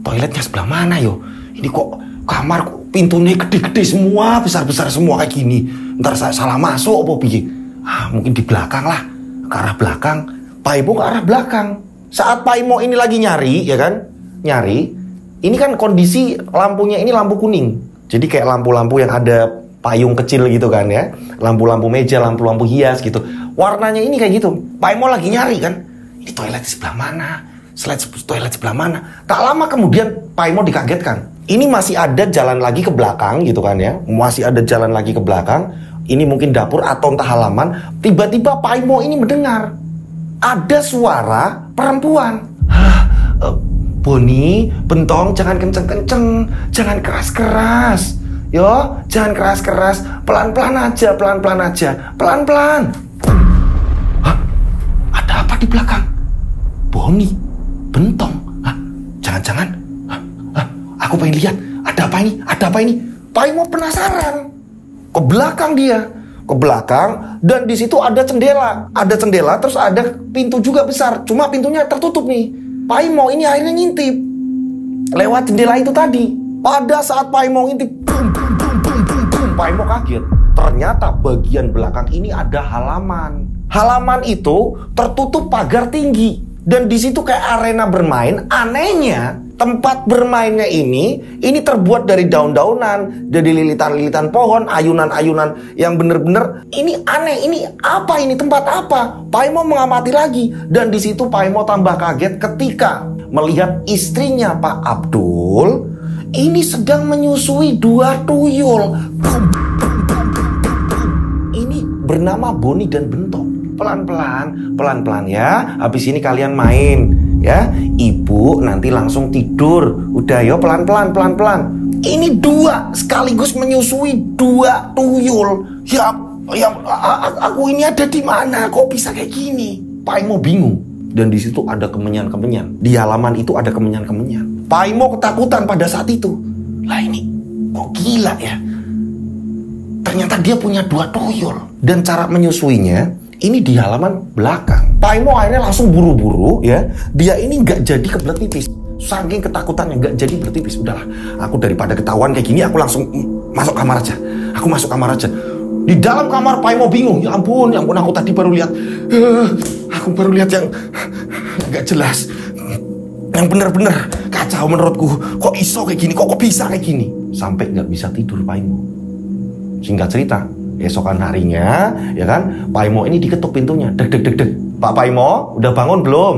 Toiletnya sebelah mana yo? Ini kok kamar pintunya gede-gede semua, besar-besar semua kayak gini. Ntar saya salah masuk apa piye? Mungkin di belakang lah, ke arah belakang. Pak Imo ke arah belakang. Saat Pak Imo ini lagi nyari, ya kan? Nyari, ini kan kondisi lampunya ini lampu kuning. Jadi kayak lampu-lampu yang ada payung kecil gitu kan ya. Lampu-lampu meja, lampu-lampu hias gitu. Warnanya ini kayak gitu. Pak Imo lagi nyari kan. Ini toilet di sebelah mana? Toilet sebelah mana? Tak lama kemudian Pak Imo dikagetkan. Ini masih ada jalan lagi ke belakang gitu kan ya. Masih ada jalan lagi ke belakang. Ini mungkin dapur atau entah halaman. Tiba-tiba Pak Imo ini mendengar ada suara perempuan. Boni, Bentong, jangan kenceng-kenceng, jangan keras-keras. Jangan keras-keras, pelan-pelan aja, pelan-pelan. Ada apa di belakang? Boni, Bentong. Jangan-jangan, aku pengen lihat, ada apa ini? Pak Imo penasaran. Ke belakang dia, ke belakang, dan di situ ada jendela, terus ada pintu juga besar, cuma pintunya tertutup nih. Pak Imo ini akhirnya ngintip lewat jendela itu tadi. Pada saat Pak Imo ngintip, bum, Pak Imo kaget. Ternyata bagian belakang ini ada halaman. Halaman itu tertutup pagar tinggi. Dan di situ kayak arena bermain. Anehnya, tempat bermainnya ini terbuat dari daun-daunan, dari lilitan-lilitan pohon, ayunan-ayunan yang bener-bener ini aneh. Ini apa ini? Tempat apa? Pak Imo mengamati lagi. Dan di situ Pak Imo tambah kaget ketika melihat istrinya Pak Abdul ini sedang menyusui 2 tuyul. Ini bernama Boni dan Bentong. Pelan-pelan ya. Habis ini kalian main ya. Ibu nanti langsung tidur. Udah yo, pelan-pelan. Ini 2 sekaligus menyusui 2 tuyul. Ya, aku ini ada di mana? Kok bisa kayak gini? Pak Imo bingung. Dan di situ ada kemenyan-kemenyan. Di halaman itu ada kemenyan-kemenyan. Pak Imo ketakutan pada saat itu. Lah ini kok gila ya? Ternyata dia punya 2 tuyul. Dan cara menyusuinya ini di halaman belakang. Pak Imo akhirnya langsung buru-buru ya. Dia ini nggak jadi kebelet pipis. Saking ketakutannya nggak jadi berpipis. Udahlah, aku daripada ketahuan kayak gini, aku langsung masuk kamar aja. Aku masuk kamar aja. Di dalam kamar Pak Imo bingung. Ya ampun, aku tadi baru lihat. Aku baru lihat yang nggak jelas. Yang bener-bener kacau menurutku. Kok iso kayak gini? Kok bisa kayak gini? Sampai nggak bisa tidur Pak Imo. Singkat cerita, esokan harinya, ya kan, Pak Imo ini diketuk pintunya. Deg. Pak Imo, udah bangun belum?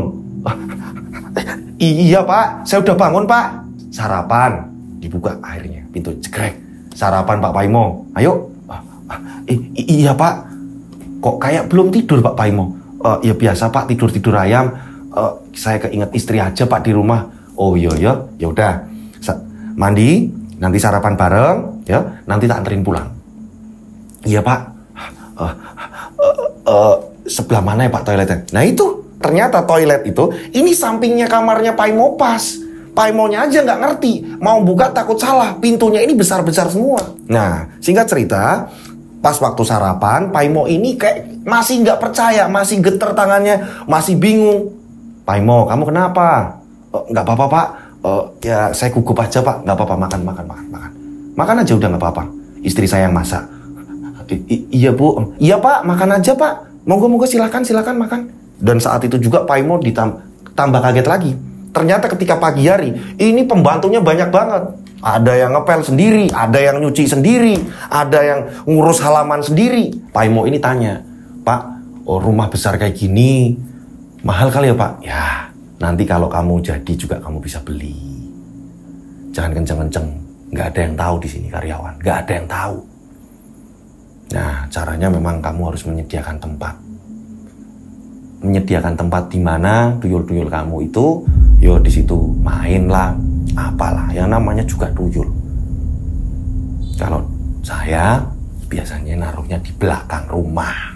Iya Pak, saya udah bangun Pak. Sarapan. Dibuka akhirnya, pintu cekrek. Sarapan Pak Imo. Ayo. Iya Pak. Kok kayak belum tidur Pak Imo? Ya biasa Pak, tidur ayam. Saya keinget istri aja Pak di rumah. Oh iya, ya udah. Mandi. nanti sarapan bareng, ya. Nanti tak anterin pulang. Iya Pak. Sebelah mana ya Pak toiletnya? Nah itu, ternyata toilet itu, ini sampingnya kamarnya Pak Imo pas. Pak Imonya aja nggak ngerti, mau buka takut salah, pintunya ini besar-besar semua. Nah, singkat cerita, pas waktu sarapan, Pak Imo ini kayak masih nggak percaya, masih geter tangannya, masih bingung. Pak Imo, kamu kenapa? Nggak apa-apa Pak, ya saya gugup aja Pak, nggak apa-apa, makan. Makan aja udah nggak apa-apa, istri saya yang masak. Iya Bu, iya Pak, makan aja Pak, monggo silakan makan. Dan saat itu juga Pak Imo tambah kaget lagi. Ternyata ketika pagi hari, ini pembantunya banyak banget. Ada yang ngepel sendiri, ada yang nyuci sendiri, ada yang ngurus halaman sendiri. Pak Imo ini tanya, Pak, rumah besar kayak gini, mahal kali ya Pak? Ya, nanti kalau kamu jadi juga kamu bisa beli. Jangan kenceng-kenceng, nggak ada yang tahu di sini karyawan, nggak ada yang tahu. Nah, caranya memang kamu harus menyediakan tempat. Menyediakan tempat di mana tuyul-tuyul kamu itu, yo di situ main lah, apalah, yang namanya juga tuyul. Kalau saya biasanya naruhnya di belakang rumah.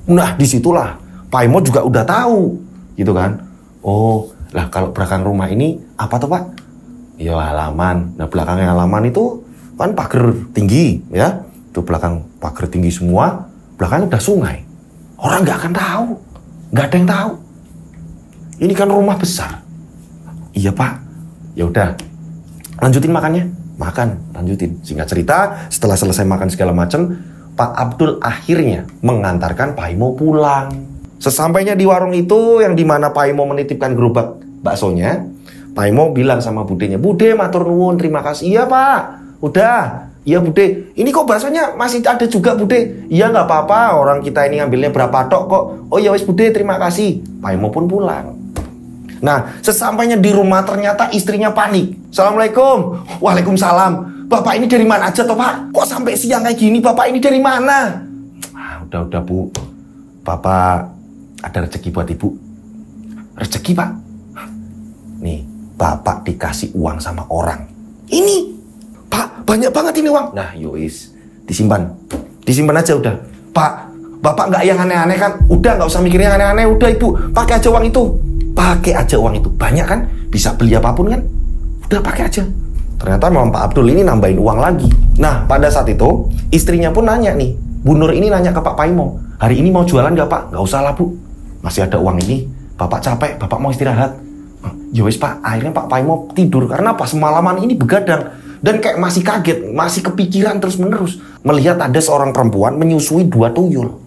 Nah disitulah Pak Imo juga udah tahu, gitu kan? Oh, lah kalau belakang rumah ini apa tuh Pak? Ya halaman. Nah belakangnya halaman itu kan pagar tinggi, ya. Itu belakang pagar tinggi semua, belakangnya udah sungai. Orang nggak akan tahu. Nggak ada yang tahu. Ini kan rumah besar. Iya Pak. Ya udah, lanjutin makannya. Makan, lanjutin. Singkat cerita, setelah selesai makan segala macam, Pak Abdul akhirnya mengantarkan Pak Imo pulang. Sesampainya di warung itu, yang dimana Pak Imo menitipkan gerobak baksonya, Pak Imo bilang sama budenya, Bude, matur nuwun, terima kasih. Iya Pak, udah. Iya Bude, ini kok baksonya masih ada juga Bude? Iya nggak apa-apa, orang kita ini ngambilnya berapa tok kok. Oh ya wis Bude, terima kasih. Pak Imo pun pulang. Nah, sesampainya di rumah ternyata istrinya panik. Assalamualaikum. Waalaikumsalam. Bapak ini dari mana aja toh Pak? Kok sampai siang kayak gini? Bapak ini dari mana? Udah Bu. Bapak ada rezeki buat Ibu. Rezeki Pak? Nih, Bapak dikasih uang sama orang. Ini Pak, banyak banget ini uang. Nah, yois, disimpan aja udah. Pak, Bapak nggak yang aneh-aneh kan? Udah nggak usah mikirin yang aneh-aneh. Udah Ibu, pakai aja uang itu. Pakai aja uang itu. Banyak kan? Bisa beli apapun kan? Udah pakai aja. Ternyata memang Pak Abdul ini nambahin uang lagi. Nah, pada saat itu istrinya pun nanya nih. Bu Nur ini nanya ke Pak Paimo, hari ini mau jualan nggak Pak? Nggak usah lah Bu. Masih ada uang ini. Bapak capek, Bapak mau istirahat. Yowis Pak, akhirnya Pak Paimo tidur karena pas semalaman ini begadang. Dan kayak masih kaget, masih kepikiran terus-menerus melihat ada seorang perempuan menyusui 2 tuyul.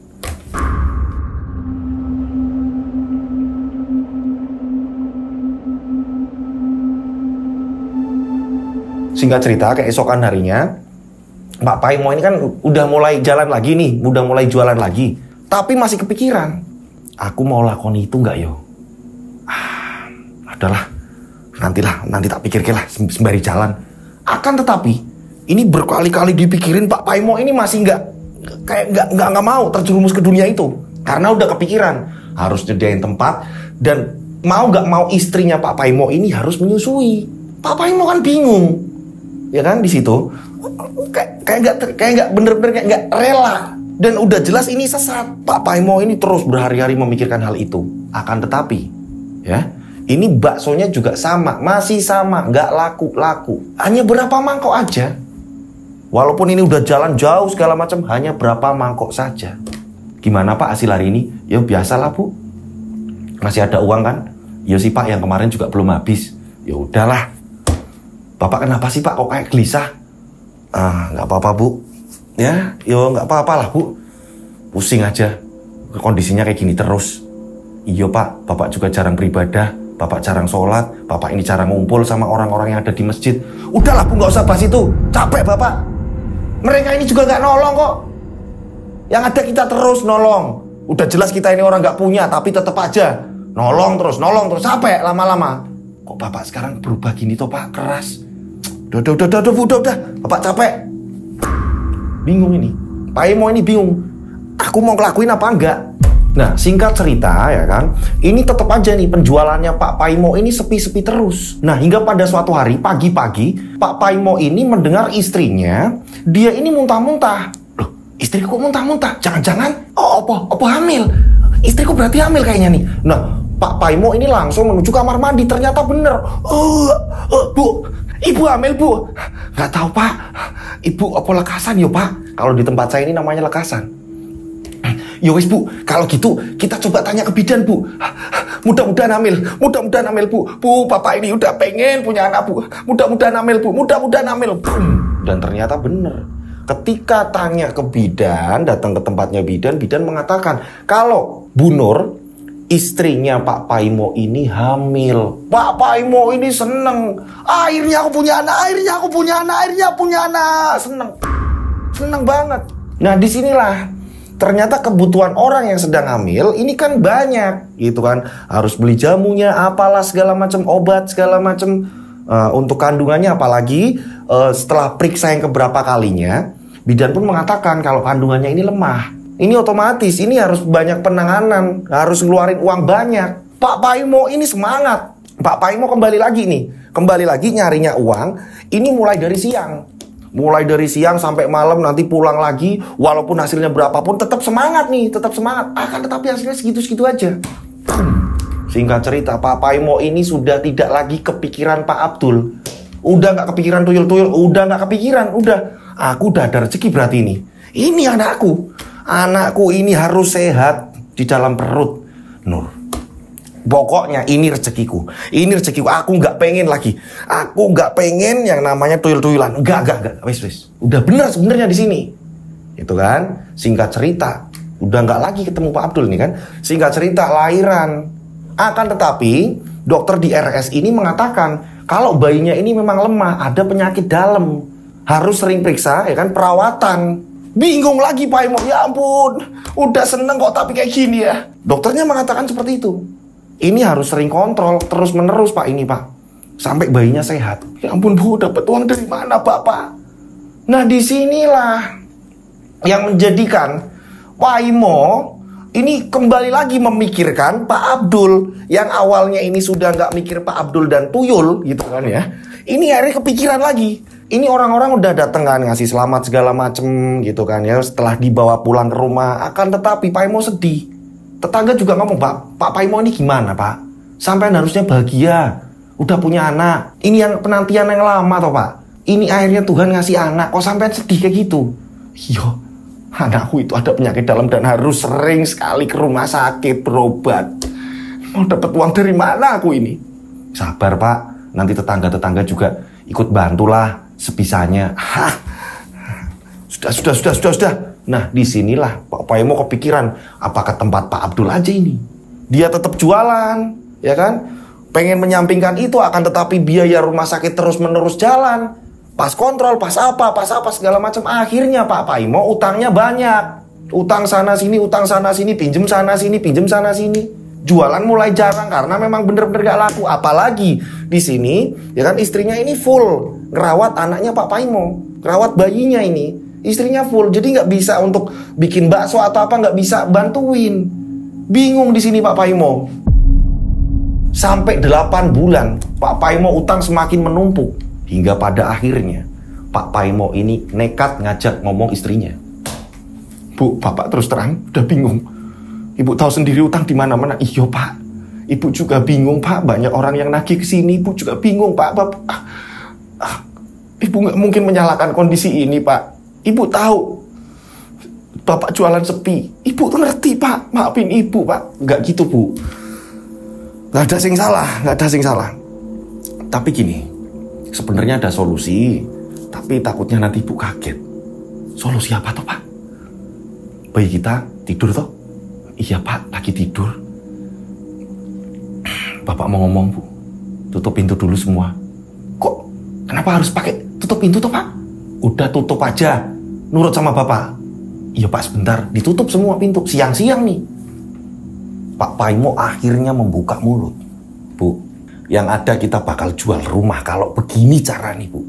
Singkat cerita, keesokan harinya Pak Paimo ini kan udah mulai jalan lagi nih, udah mulai jualan lagi. Tapi masih kepikiran, aku mau lakoni itu nggak yo? Adalah, nanti tak pikir lah sembari jalan. Akan tetapi ini berkali-kali dipikirin Pak Paimo ini masih nggak mau terjerumus ke dunia itu karena udah kepikiran harus nyediain tempat dan mau nggak mau istrinya Pak Paimo ini harus menyusui. Pak Paimo kan bingung, ya kan di situ kayak nggak bener-bener kayak nggak rela dan udah jelas ini sesat. Pak Paimo ini terus berhari-hari memikirkan hal itu. Akan tetapi ya, ini baksonya juga masih sama, nggak laku-laku. Hanya berapa mangkok aja. Walaupun ini udah jalan jauh segala macam, hanya berapa mangkok saja. Gimana Pak hasil hari ini? Ya biasalah Bu. Masih ada uang kan? Ya sih Pak, yang kemarin juga belum habis. Ya udahlah. Bapak kenapa sih Pak kok kayak gelisah? Nggak apa-apa Bu. Ya, yo nggak apa-apa lah Bu. Pusing aja. Kondisinya kayak gini terus. Iya Pak, Bapak juga jarang beribadah. Bapak jarang sholat, Bapak ini jarang ngumpul sama orang-orang yang ada di masjid. Udahlah Bu, nggak usah bahas itu. Capek Bapak. Mereka ini juga nggak nolong kok. Yang ada kita terus nolong. Udah jelas kita ini orang nggak punya, tapi tetap aja nolong terus. Capek lama-lama. Kok Bapak sekarang berubah gini toh Pak, keras. Udah Bu, udah. Bapak capek. Bingung ini. Pak Imo ini bingung. Aku mau ngelakuin apa enggak? Nah, singkat cerita ya kan, ini tetap aja nih penjualannya Pak Paimo ini sepi-sepi terus. Nah, hingga pada suatu hari pagi-pagi, Pak Paimo ini mendengar istrinya, dia ini muntah-muntah. Loh, istriku kok muntah-muntah? Jangan-jangan, apa hamil? Istriku berarti hamil kayaknya nih. Nah, Pak Paimo ini langsung menuju kamar mandi, ternyata bener. Bu, ibu hamil bu. Gak tahu Pak, ibu apa lekasan ya Pak? Kalau di tempat saya ini namanya lekasan. Ya wis bu, kalau gitu kita coba tanya ke bidan bu. Mudah-mudahan hamil bu. Bu, bapak ini udah pengen punya anak bu. Mudah-mudahan hamil bu, mudah-mudahan hamil. Dan ternyata bener. Ketika tanya ke bidan, datang ke tempatnya bidan mengatakan kalau Bu Nur, istrinya Pak Paimo ini hamil. Pak Paimo ini seneng. Akhirnya aku punya anak. Seneng banget. Nah, disinilah ternyata kebutuhan orang yang sedang hamil ini kan banyak gitu kan. Harus beli jamunya, apalah segala macam, obat segala macam untuk kandungannya. Apalagi setelah periksa yang keberapa kalinya, bidan pun mengatakan kalau kandungannya ini lemah. Ini otomatis ini harus banyak penanganan, harus ngeluarin uang banyak. Pak Paimo ini semangat. Pak Paimo kembali lagi nyarinya uang. Ini mulai dari siang sampai malam, nanti pulang lagi, walaupun hasilnya berapapun tetap semangat. Akan tetapi hasilnya segitu-segitu aja. Singkat cerita, Pak Paimo ini sudah tidak lagi kepikiran Pak Abdul. Udah gak kepikiran tuyul-tuyul, udah aku udah ada rezeki berarti ini. Ini anakku ini harus sehat di dalam perut Nur. Pokoknya ini rezekiku. Aku nggak pengen lagi. Aku nggak pengen yang namanya tuyul-tuyulan. Enggak. Wes. Udah benar sebenarnya di sini. Itu kan. Singkat cerita, udah nggak lagi ketemu Pak Abdul nih kan. Singkat cerita, lahiran. Akan tetapi dokter di RS ini mengatakan kalau bayinya ini memang lemah, ada penyakit dalam, harus sering periksa, ya kan, perawatan. Bingung lagi Pak Imo. Ya ampun, udah seneng kok tapi kayak gini ya. Dokternya mengatakan seperti itu. Ini harus sering kontrol terus-menerus Pak ini Pak, sampai bayinya sehat. Ya ampun Bu, dapat uang dari mana Bapak? Nah, disinilah yang menjadikan Pak Imo ini kembali lagi memikirkan Pak Abdul. Yang awalnya ini sudah nggak mikir Pak Abdul dan tuyul gitu kan ya. Ini akhirnya kepikiran lagi. Ini orang-orang udah datang kan, ngasih selamat segala macem gitu kan ya. Setelah dibawa pulang ke rumah, akan tetapi Pak Imo sedih. Tetangga juga ngomong, Pak Paimo ini gimana Pak? Sampai harusnya bahagia, udah punya anak. Ini yang penantian yang lama toh Pak. Ini akhirnya Tuhan ngasih anak, kok sampai sedih kayak gitu? Iya, anakku itu ada penyakit dalam dan harus sering sekali ke rumah sakit berobat. Mau dapat uang dari mana aku ini? Sabar Pak, nanti tetangga-tetangga juga ikut bantulah sebisanya. Sudah. Nah, disinilah Pak Paimo kepikiran, apa ke tempat Pak Abdul aja ini. Dia tetap jualan, ya kan? Pengen menyampingkan itu, akan tetapi biaya rumah sakit terus-menerus jalan. Pas kontrol, pas apa segala macam. Akhirnya Pak Paimo utangnya banyak. Utang sana sini, pinjem sana sini. Jualan mulai jarang karena memang bener-bener gak laku. Apalagi di sini, ya kan, istrinya ini full ngerawat anaknya Pak Paimo, ngerawat bayinya ini. Istrinya full, jadi nggak bisa untuk bikin bakso atau apa, nggak bisa bantuin. Bingung di sini Pak Paimo. Sampai 8 bulan Pak Paimo utang semakin menumpuk. Hingga pada akhirnya Pak Paimo ini nekat ngajak ngomong istrinya. Bu, Bapak terus terang udah bingung. Ibu tahu sendiri utang di mana-mana. Iya Pak, Ibu juga bingung Pak. Banyak orang yang nagih ke sini, Ibu juga bingung Pak. Ibu nggak mungkin menyalahkan kondisi ini Pak. Ibu tahu Bapak jualan sepi. Ibu tuh ngerti Pak. Maafin Ibu Pak. Nggak gitu Bu. Nggak ada sing salah. Tapi gini, sebenarnya ada solusi. Tapi takutnya nanti Ibu kaget. Solusi apa toh Pak? Bayi kita tidur toh? Iya Pak, lagi tidur. Bapak mau ngomong Bu, tutup pintu dulu semua. Kok? Kenapa harus pakai tutup pintu toh Pak? Udah tutup aja, nurut sama Bapak. Iya Pak, sebentar, ditutup semua pintu. Siang-siang nih. Pak Paimo akhirnya membuka mulut. Bu, yang ada kita bakal jual rumah kalau begini cara nih Bu.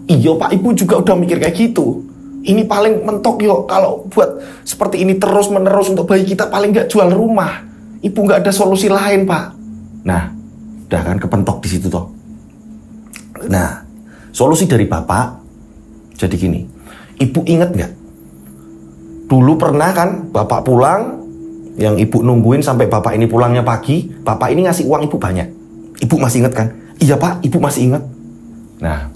Iya Pak, Ibu juga udah mikir kayak gitu. Ini paling mentok yo, kalau buat seperti ini terus menerus untuk bayi kita paling nggak jual rumah. Ibu nggak ada solusi lain, Pak. Nah, udah kan kepentok di situ toh. Nah, solusi dari Bapak jadi gini. Ibu inget nggak? Dulu pernah kan Bapak pulang, yang Ibu nungguin sampai Bapak ini pulangnya pagi, Bapak ini ngasih uang Ibu banyak. Ibu masih inget kan? Iya Pak, Ibu masih inget. Nah,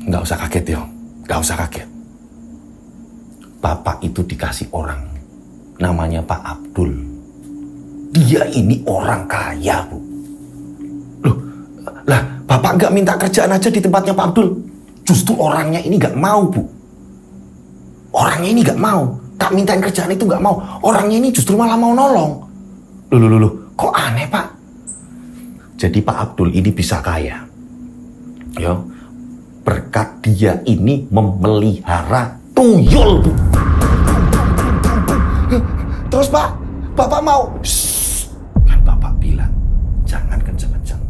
nggak usah kaget yo, nggak usah kaget. Bapak itu dikasih orang, namanya Pak Abdul. Dia ini orang kaya, Bu. Loh, lah Bapak nggak minta kerjaan aja di tempatnya Pak Abdul. Justru orangnya ini nggak mau, Bu. Orangnya ini nggak mau. Tak mintain kerjaan itu nggak mau. Orangnya ini justru malah mau nolong. Loh, kok aneh, Pak? Jadi Pak Abdul ini bisa kaya. Yo, berkat dia ini memelihara tuyul, Bu. Terus Pak, Bapak mau? Shh, kan Bapak bilang jangan kenceng-kenceng.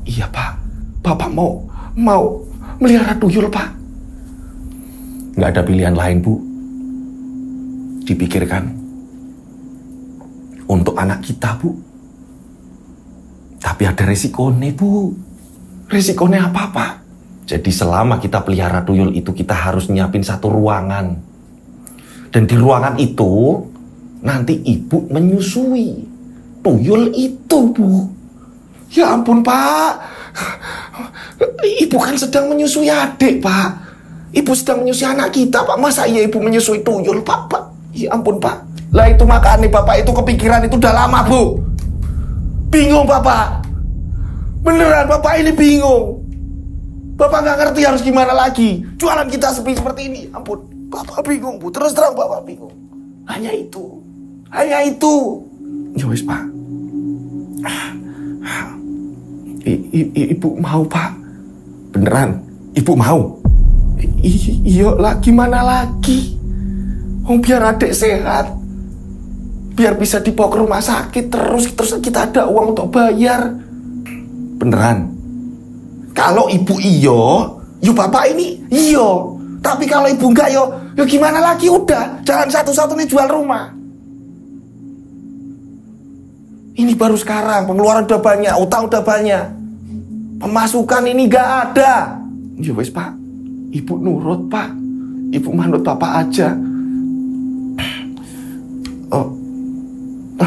Iya Pak, Bapak mau melihara tuyul, Pak. Nggak ada pilihan lain, Bu. Dipikirkan untuk anak kita, Bu. Tapi ada resikonya, Bu. Resikonya apa, Pak? Jadi selama kita pelihara tuyul itu, kita harus nyiapin satu ruangan. Dan di ruangan itu nanti Ibu menyusui tuyul itu, Bu. Ya ampun, Pak. Ibu kan sedang menyusui adik, Pak. Ibu sedang menyusui anak kita, Pak. Masa iya Ibu menyusui tuyul, Pak? Ya ampun, Pak. Lah itu makanya Bapak itu kepikiran itu udah lama, Bu. Bingung, Bapak. Beneran, Bapak ini bingung. Bapak nggak ngerti harus gimana lagi. Jualan kita sepi seperti ini. Ampun, Bapak bingung, Bu. Terus terang Bapak bingung. Hanya itu. Ya wis, Pak. Ibu mau, Pak? Beneran? Ibu mau? Iya lah, gimana lagi? Biar adik sehat, biar bisa dibawa ke rumah sakit, terus kita ada uang untuk bayar. Beneran? Kalau Ibu iyo, Bapak ini iyo. Tapi kalau Ibu enggak yo gimana lagi? Udah, jalan satu-satunya jual rumah. Ini baru sekarang, pengeluaran udah banyak, utang udah banyak, pemasukan ini nggak ada. Ya wes, Pak, Ibu nurut, Pak. Ibu manut Bapak aja.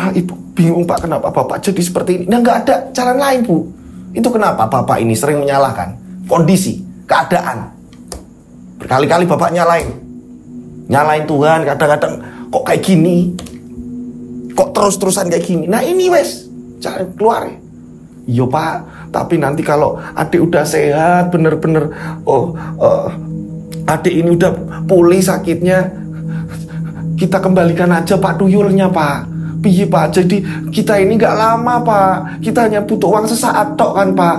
Ibu bingung, Pak, kenapa Bapak jadi seperti ini. Nah, nggak ada jalan lain, Bu. Itu kenapa Bapak ini sering menyalahkan kondisi, keadaan. Berkali-kali Bapak nyalain Tuhan. Kadang-kadang kok kayak gini, kok terus-terusan kayak gini. Nah ini wes jalan keluar. Iya, Pak, tapi nanti kalau adik udah sehat, bener-bener adik ini udah pulih sakitnya, kita kembalikan aja Pak tuyulnya, Pak. Piye, Pak? Jadi kita ini nggak lama, Pak. Kita hanya butuh uang sesaat tok kan, Pak.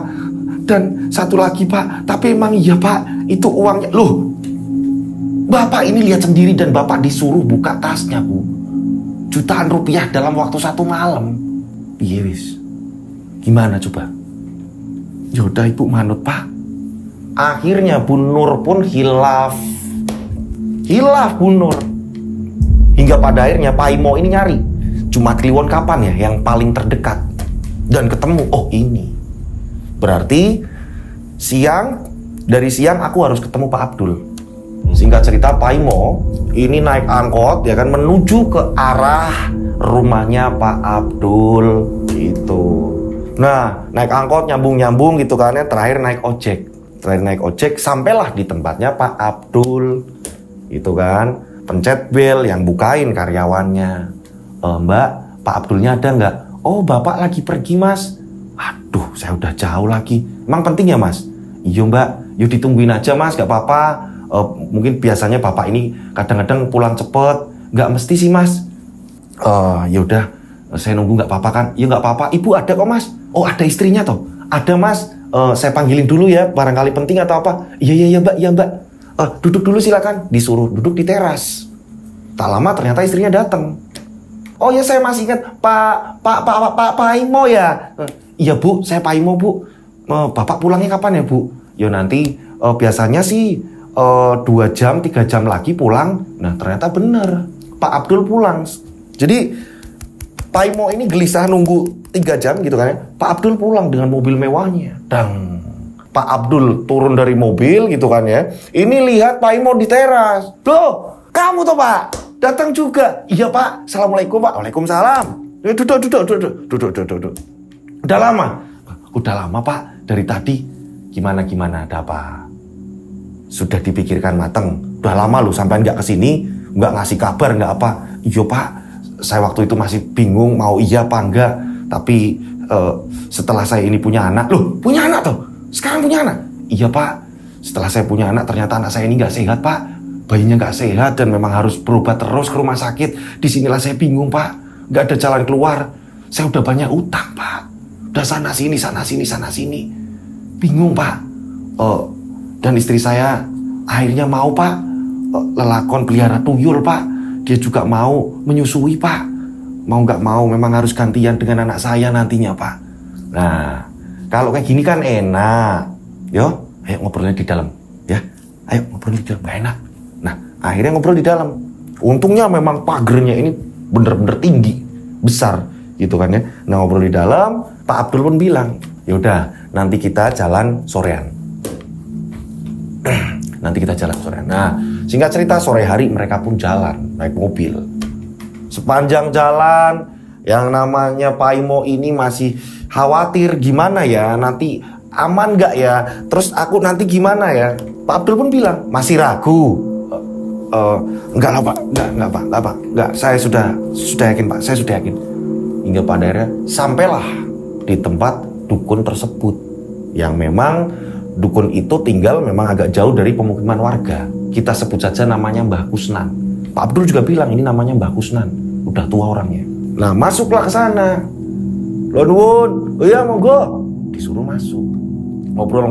Dan satu lagi, Pak, tapi emang iya, Pak, itu uangnya. Loh, Bapak ini lihat sendiri dan Bapak disuruh buka tasnya, Bu. Jutaan rupiah dalam waktu 1 malam. Piye wis? Gimana coba? Yaudah Ibu manut, Pak. Akhirnya Bu Nur pun hilaf Bu Nur. Hingga pada akhirnya Pak Imo ini nyari Jumat Kliwon kapan ya yang paling terdekat. Dan ketemu, oh ini. Berarti dari siang aku harus ketemu Pak Abdul. Singkat cerita, Pak Imo ini naik angkot ya kan, menuju ke arah rumahnya Pak Abdul gitu. Nah, naik angkot nyambung gitu kan ya, terakhir naik ojek sampailah di tempatnya Pak Abdul. Itu kan, pencet bel, yang bukain karyawannya. Mbak, Pak Abdulnya ada nggak? Oh, Bapak lagi pergi, Mas. Aduh, saya udah jauh lagi. Emang penting ya, Mas? Iya, Mbak. Yuk ditungguin aja, Mas. Gak apa-apa. Mungkin biasanya Bapak ini kadang-kadang pulang cepet. Nggak mesti sih, Mas. Ya udah, saya nunggu nggak apa-apa kan? Ya nggak apa-apa. Ibu ada kok, Mas. Oh, ada istrinya toh? Ada, Mas. Saya panggilin dulu ya. Barangkali penting atau apa? Iya, Mbak. Iya, Mbak. Duduk dulu silakan. Disuruh duduk di teras. Tak lama ternyata istrinya datang. Oh ya, saya masih ingat Pak Imo ya. Iya, Bu, saya Pak Imo, Bu. Bapak pulangnya kapan ya, Bu? Ya nanti biasanya sih 2 jam, 3 jam lagi pulang. Nah ternyata bener, Pak Abdul pulang. Jadi Pak Imo ini gelisah nunggu 3 jam gitu kan ya. Pak Abdul pulang dengan mobil mewahnya. Dang. Pak Abdul turun dari mobil gitu kan ya. Ini lihat Pak Imo di teras. Loh, kamu tuh Pak, datang juga. Iya Pak, Assalamualaikum Pak. Waalaikumsalam. Duduk. Udah lama? Udah lama Pak, dari tadi. Gimana, ada apa? Sudah dipikirkan mateng. Udah lama loh sampai nggak kesini, nggak ngasih kabar, nggak apa. Iya Pak, saya waktu itu masih bingung mau iya apa enggak. Tapi setelah saya ini punya anak. Loh, punya anak tuh? Sekarang punya anak? Iya Pak, setelah saya punya anak ternyata anak saya ini nggak sehat Pak. Bayinya nggak sehat dan memang harus berobat terus ke rumah sakit. Disinilah saya bingung Pak, nggak ada jalan keluar. Saya udah banyak utang Pak. Udah sana sini. Bingung Pak. Dan istri saya akhirnya mau Pak, lelakon pelihara tuyul Pak. Dia juga mau menyusui Pak. Mau nggak mau memang harus gantian dengan anak saya nantinya Pak. Nah, kalau kayak gini kan enak. Yo, ayo ngobrolnya di dalam ya. Ayo ngobrol di dalam, gak enak. Nah, akhirnya ngobrol di dalam. Untungnya memang pagernya ini bener-bener tinggi, besar gitu kan ya. Nah, ngobrol di dalam, Pak Abdul pun bilang, yaudah nanti kita jalan sorean. Nah, singkat cerita sore hari mereka pun jalan naik mobil. Sepanjang jalan yang namanya Pak Imo ini masih khawatir gimana ya, nanti aman gak ya, terus aku nanti gimana ya. Pak Abdul pun bilang masih ragu. Enggak lah Pak, enggak, saya sudah yakin Pak, saya sudah yakin. Hingga pada akhirnya sampailah di tempat dukun tersebut, yang memang dukun itu tinggal memang agak jauh dari pemukiman warga. Kita sebut saja namanya Mbah Kusnan. Pak Abdul juga bilang ini namanya Mbah Kusnan, udah tua orangnya. Nah, masuklah ke sana. Lo nuwun, oh iya monggo. Disuruh masuk. Ngobrol.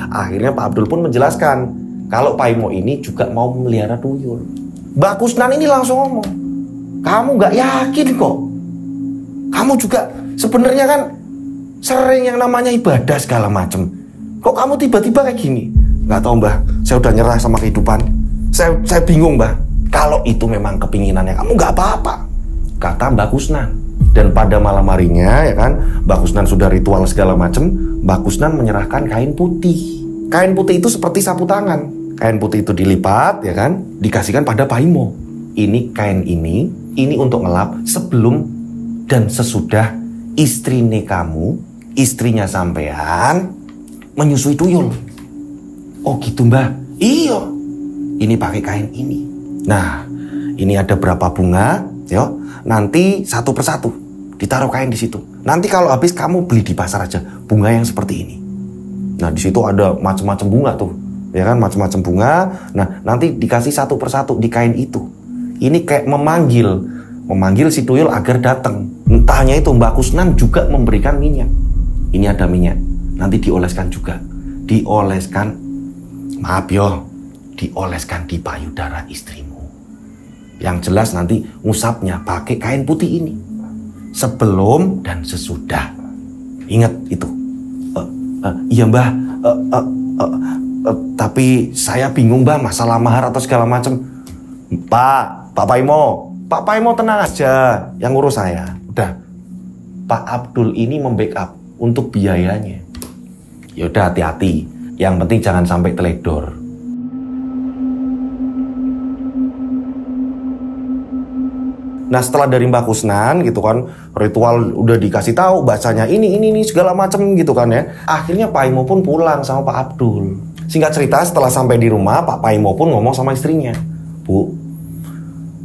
Akhirnya Pak Abdul pun menjelaskan kalau Pak Imo ini juga mau memelihara tuyul. Mbah Kusnan ini langsung ngomong, kamu gak yakin kok. Kamu juga sebenarnya kan sering yang namanya ibadah segala macem. Kok kamu tiba-tiba kayak gini? Gak tahu Mbah, saya udah nyerah sama kehidupan. Saya bingung Mbah. Kalau itu memang kepinginannya kamu gak apa-apa, kata Mbah Kusnan. Dan pada malam harinya ya kan, Mbah Kusnan sudah ritual segala macem. Mbah Kusnan menyerahkan kain putih. Kain putih itu seperti sapu tangan. Kain putih itu dilipat ya kan, dikasihkan pada Pak Imo. Ini kain ini untuk ngelap sebelum dan sesudah istrinya sampean menyusui tuyul. Oh gitu Mbah. Iya. Ini pakai kain ini. Nah, ini ada berapa bunga, yo. Nanti satu persatu ditaruh kain di situ. Nanti kalau habis kamu beli di pasar aja bunga yang seperti ini. Nah, di situ ada macam-macam bunga tuh. Ya kan, macam-macam bunga. Nah, nanti dikasih satu persatu di kain itu. Ini kayak memanggil si tuyul agar datang. Entahnya itu Mbak Kusnan juga memberikan minyak. Ini ada minyak. Nanti dioleskan juga. Dioleskan di payudara istrimu. Yang jelas nanti ngusapnya pakai kain putih ini. Sebelum dan sesudah. Ingat itu. Iya Mbah. Tapi saya bingung Mbah masalah mahar atau segala macam. Pak Imo tenang aja, yang ngurus saya. Udah, Pak Abdul ini membackup untuk biayanya. Yaudah hati-hati, yang penting jangan sampai teledor. Nah setelah dari Mbak Kusnan gitu kan, ritual udah dikasih tahu bacanya ini segala macam gitu kan ya. Akhirnya Pak Imo pun pulang sama Pak Abdul. Singkat cerita setelah sampai di rumah, Pak Imo pun ngomong sama istrinya, Bu,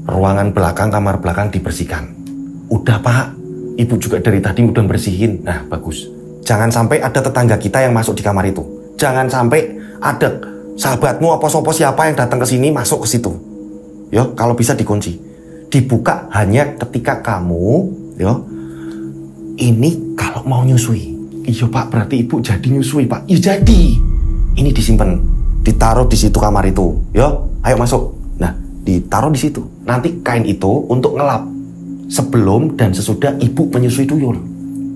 ruangan belakang, kamar belakang dibersihkan. Udah Pak, Ibu juga dari tadi udah bersihin. Nah bagus. Jangan sampai ada tetangga kita yang masuk di kamar itu. Jangan sampai ada sahabatmu apa siapa yang datang ke sini masuk ke situ. Yo, kalau bisa dikunci. Dibuka hanya ketika kamu, yo, ini kalau mau nyusui. Iya Pak, berarti Ibu jadi nyusui Pak. Iya jadi. Ini disimpan, ditaruh di situ kamar itu. Yo, ayo masuk. Nah, ditaruh di situ. Nanti kain itu untuk ngelap sebelum dan sesudah Ibu menyusui tuyul.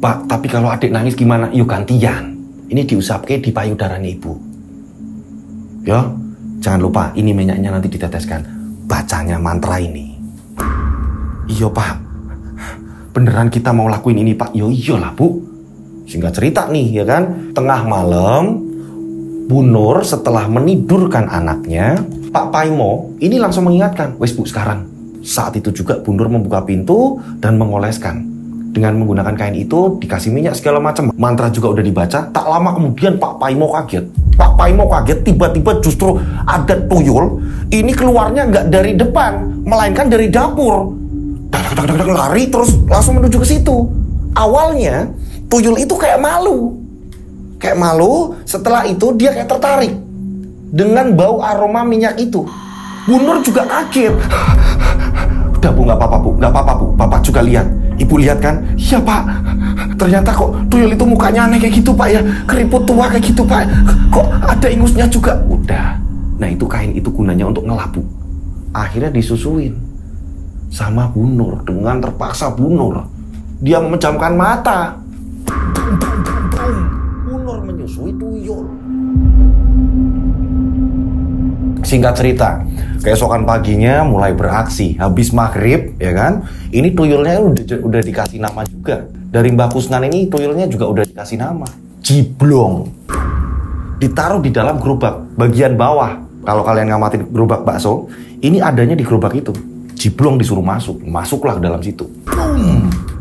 Pak, tapi kalau adik nangis gimana? Yuk gantian. ini diusapke di payudaranya ibu. Ya, jangan lupa ini minyaknya nanti diteteskan. Bacanya mantra ini. Iya Pak, beneran kita mau lakuin ini Pak? Yo iyalah Bu. Singkat cerita nih ya kan, tengah malam Bu Nur setelah menidurkan anaknya, Pak Paimo ini langsung mengingatkan, wes Bu sekarang. Saat itu juga Bu Nur membuka pintu dan mengoleskan. Dengan menggunakan kain itu, dikasih minyak segala macam. Mantra juga udah dibaca. Tak lama kemudian Pak Paimo kaget. Pak Paimo kaget, tiba-tiba justru ada tuyul. Ini keluarnya nggak dari depan, melainkan dari dapur. Lari terus langsung menuju ke situ. Awalnya, tuyul itu kayak malu. Kayak malu, setelah itu dia kayak tertarik dengan bau aroma minyak itu. Bu Nur juga kaget. Udah Bu, nggak apa-apa Bu, nggak apa-apa Bu. Bapak juga lihat. Ibu lihat kan? Iya Pak. Ternyata kok tuyul itu mukanya aneh kayak gitu Pak ya. Keriput tua kayak gitu Pak. Kok ada ingusnya juga. Udah. Nah itu kain itu gunanya untuk ngelap Bu. Akhirnya disusuin sama Bu Nur. Dengan terpaksa Bu Nur, dia memejamkan mata. Bu Nur menyusui tuyul. Singkat cerita, keesokan paginya mulai beraksi. Habis maghrib, ya kan? Ini tuyulnya udah dikasih nama juga. Dari Mbak Kusnan ini tuyulnya juga udah dikasih nama. Jiblong. Ditaruh di dalam gerobak bagian bawah. Kalau kalian ngamatin gerobak bakso, ini adanya di gerobak itu. Jiblong disuruh masuk, masuklah ke dalam situ.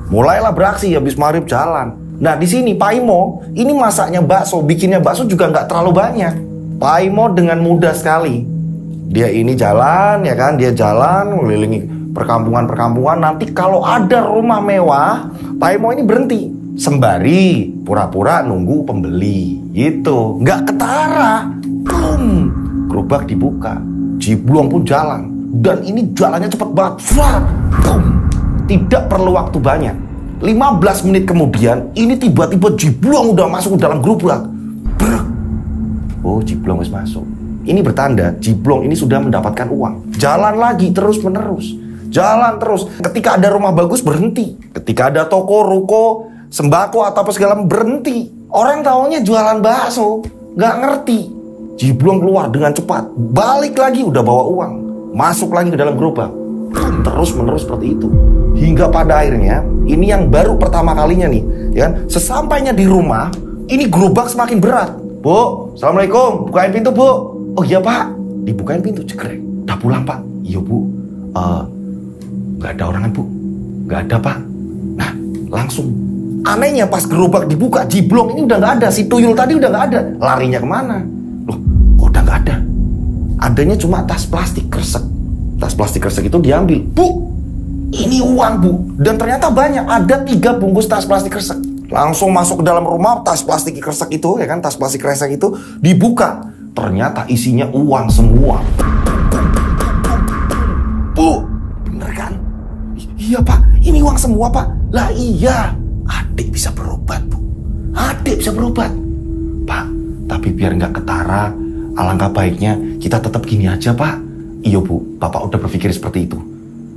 Mulailah beraksi. Habis maghrib jalan. Nah di sini Paimo ini masaknya bakso, bikinnya bakso juga nggak terlalu banyak. Paimo dengan mudah sekali. Dia ini jalan, ya kan? Dia jalan mengelilingi perkampungan-perkampungan. Nanti kalau ada rumah mewah, Paimo ini berhenti. Sembari pura-pura nunggu pembeli. Gitu. Nggak ketara. Boom. Gerobak dibuka. Jiblong pun jalan. Dan ini jalannya cepet banget. Boom. Tidak perlu waktu banyak. 15 menit kemudian, ini tiba-tiba Jiblong udah masuk ke dalam gerobak. Oh, Jiblong harus masuk. Ini bertanda Jiblong ini sudah mendapatkan uang. Jalan lagi terus-menerus. Jalan terus. Ketika ada rumah bagus berhenti. Ketika ada toko, ruko, sembako atau apa segala berhenti. Orang taunya jualan bakso. Gak ngerti. Jiblong keluar dengan cepat. Balik lagi udah bawa uang. Masuk lagi ke dalam gerobak. Terus-menerus seperti itu. Hingga pada akhirnya, ini yang baru pertama kalinya nih. Ya, sesampainya di rumah, ini gerobak semakin berat. Bu, Assalamualaikum. Bukain pintu Bu. Oh iya Pak, dibukain pintu, cekrek. Udah pulang Pak? Iya Bu. Gak ada orangan Bu. Gak ada Pak. Nah, langsung. Anehnya pas gerobak dibuka, Jiblong ini udah gak ada. Si tuyul tadi udah gak ada. Larinya kemana? Loh, kok udah gak ada? Adanya cuma tas plastik kresek. Tas plastik kresek itu diambil. Bu, ini uang Bu. Dan ternyata banyak. Ada 3 bungkus tas plastik kresek. Langsung masuk ke dalam rumah, tas plastik kresek itu, ya kan? Tas plastik kresek itu dibuka. Ternyata isinya uang semua. Bu, bener kan? Iya Pak, ini uang semua Pak. Lah iya, adik bisa berobat Bu. Adik bisa berobat. Pak, tapi biar nggak ketara, alangkah baiknya kita tetap gini aja Pak. Iya Bu, Bapak udah berpikir seperti itu.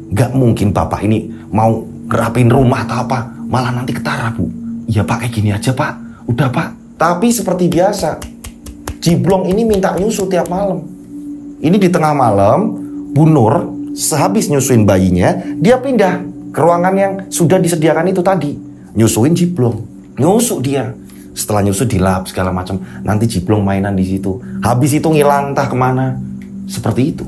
Nggak mungkin Bapak ini mau ngerapin rumah atau apa, malah nanti ketara Bu. Iya Pak, kayak gini aja Pak. Udah Pak. Tapi seperti biasa, Jiblong ini minta nyusu tiap malam. Ini di tengah malam, Bu Nur sehabis nyusuin bayinya, dia pindah ke ruangan yang sudah disediakan itu tadi. Nyusuin Jiblong. Nyusu dia. Setelah nyusu dilap segala macam. Nanti Jiblong mainan di situ. Habis itu ngilang entah kemana. Seperti itu.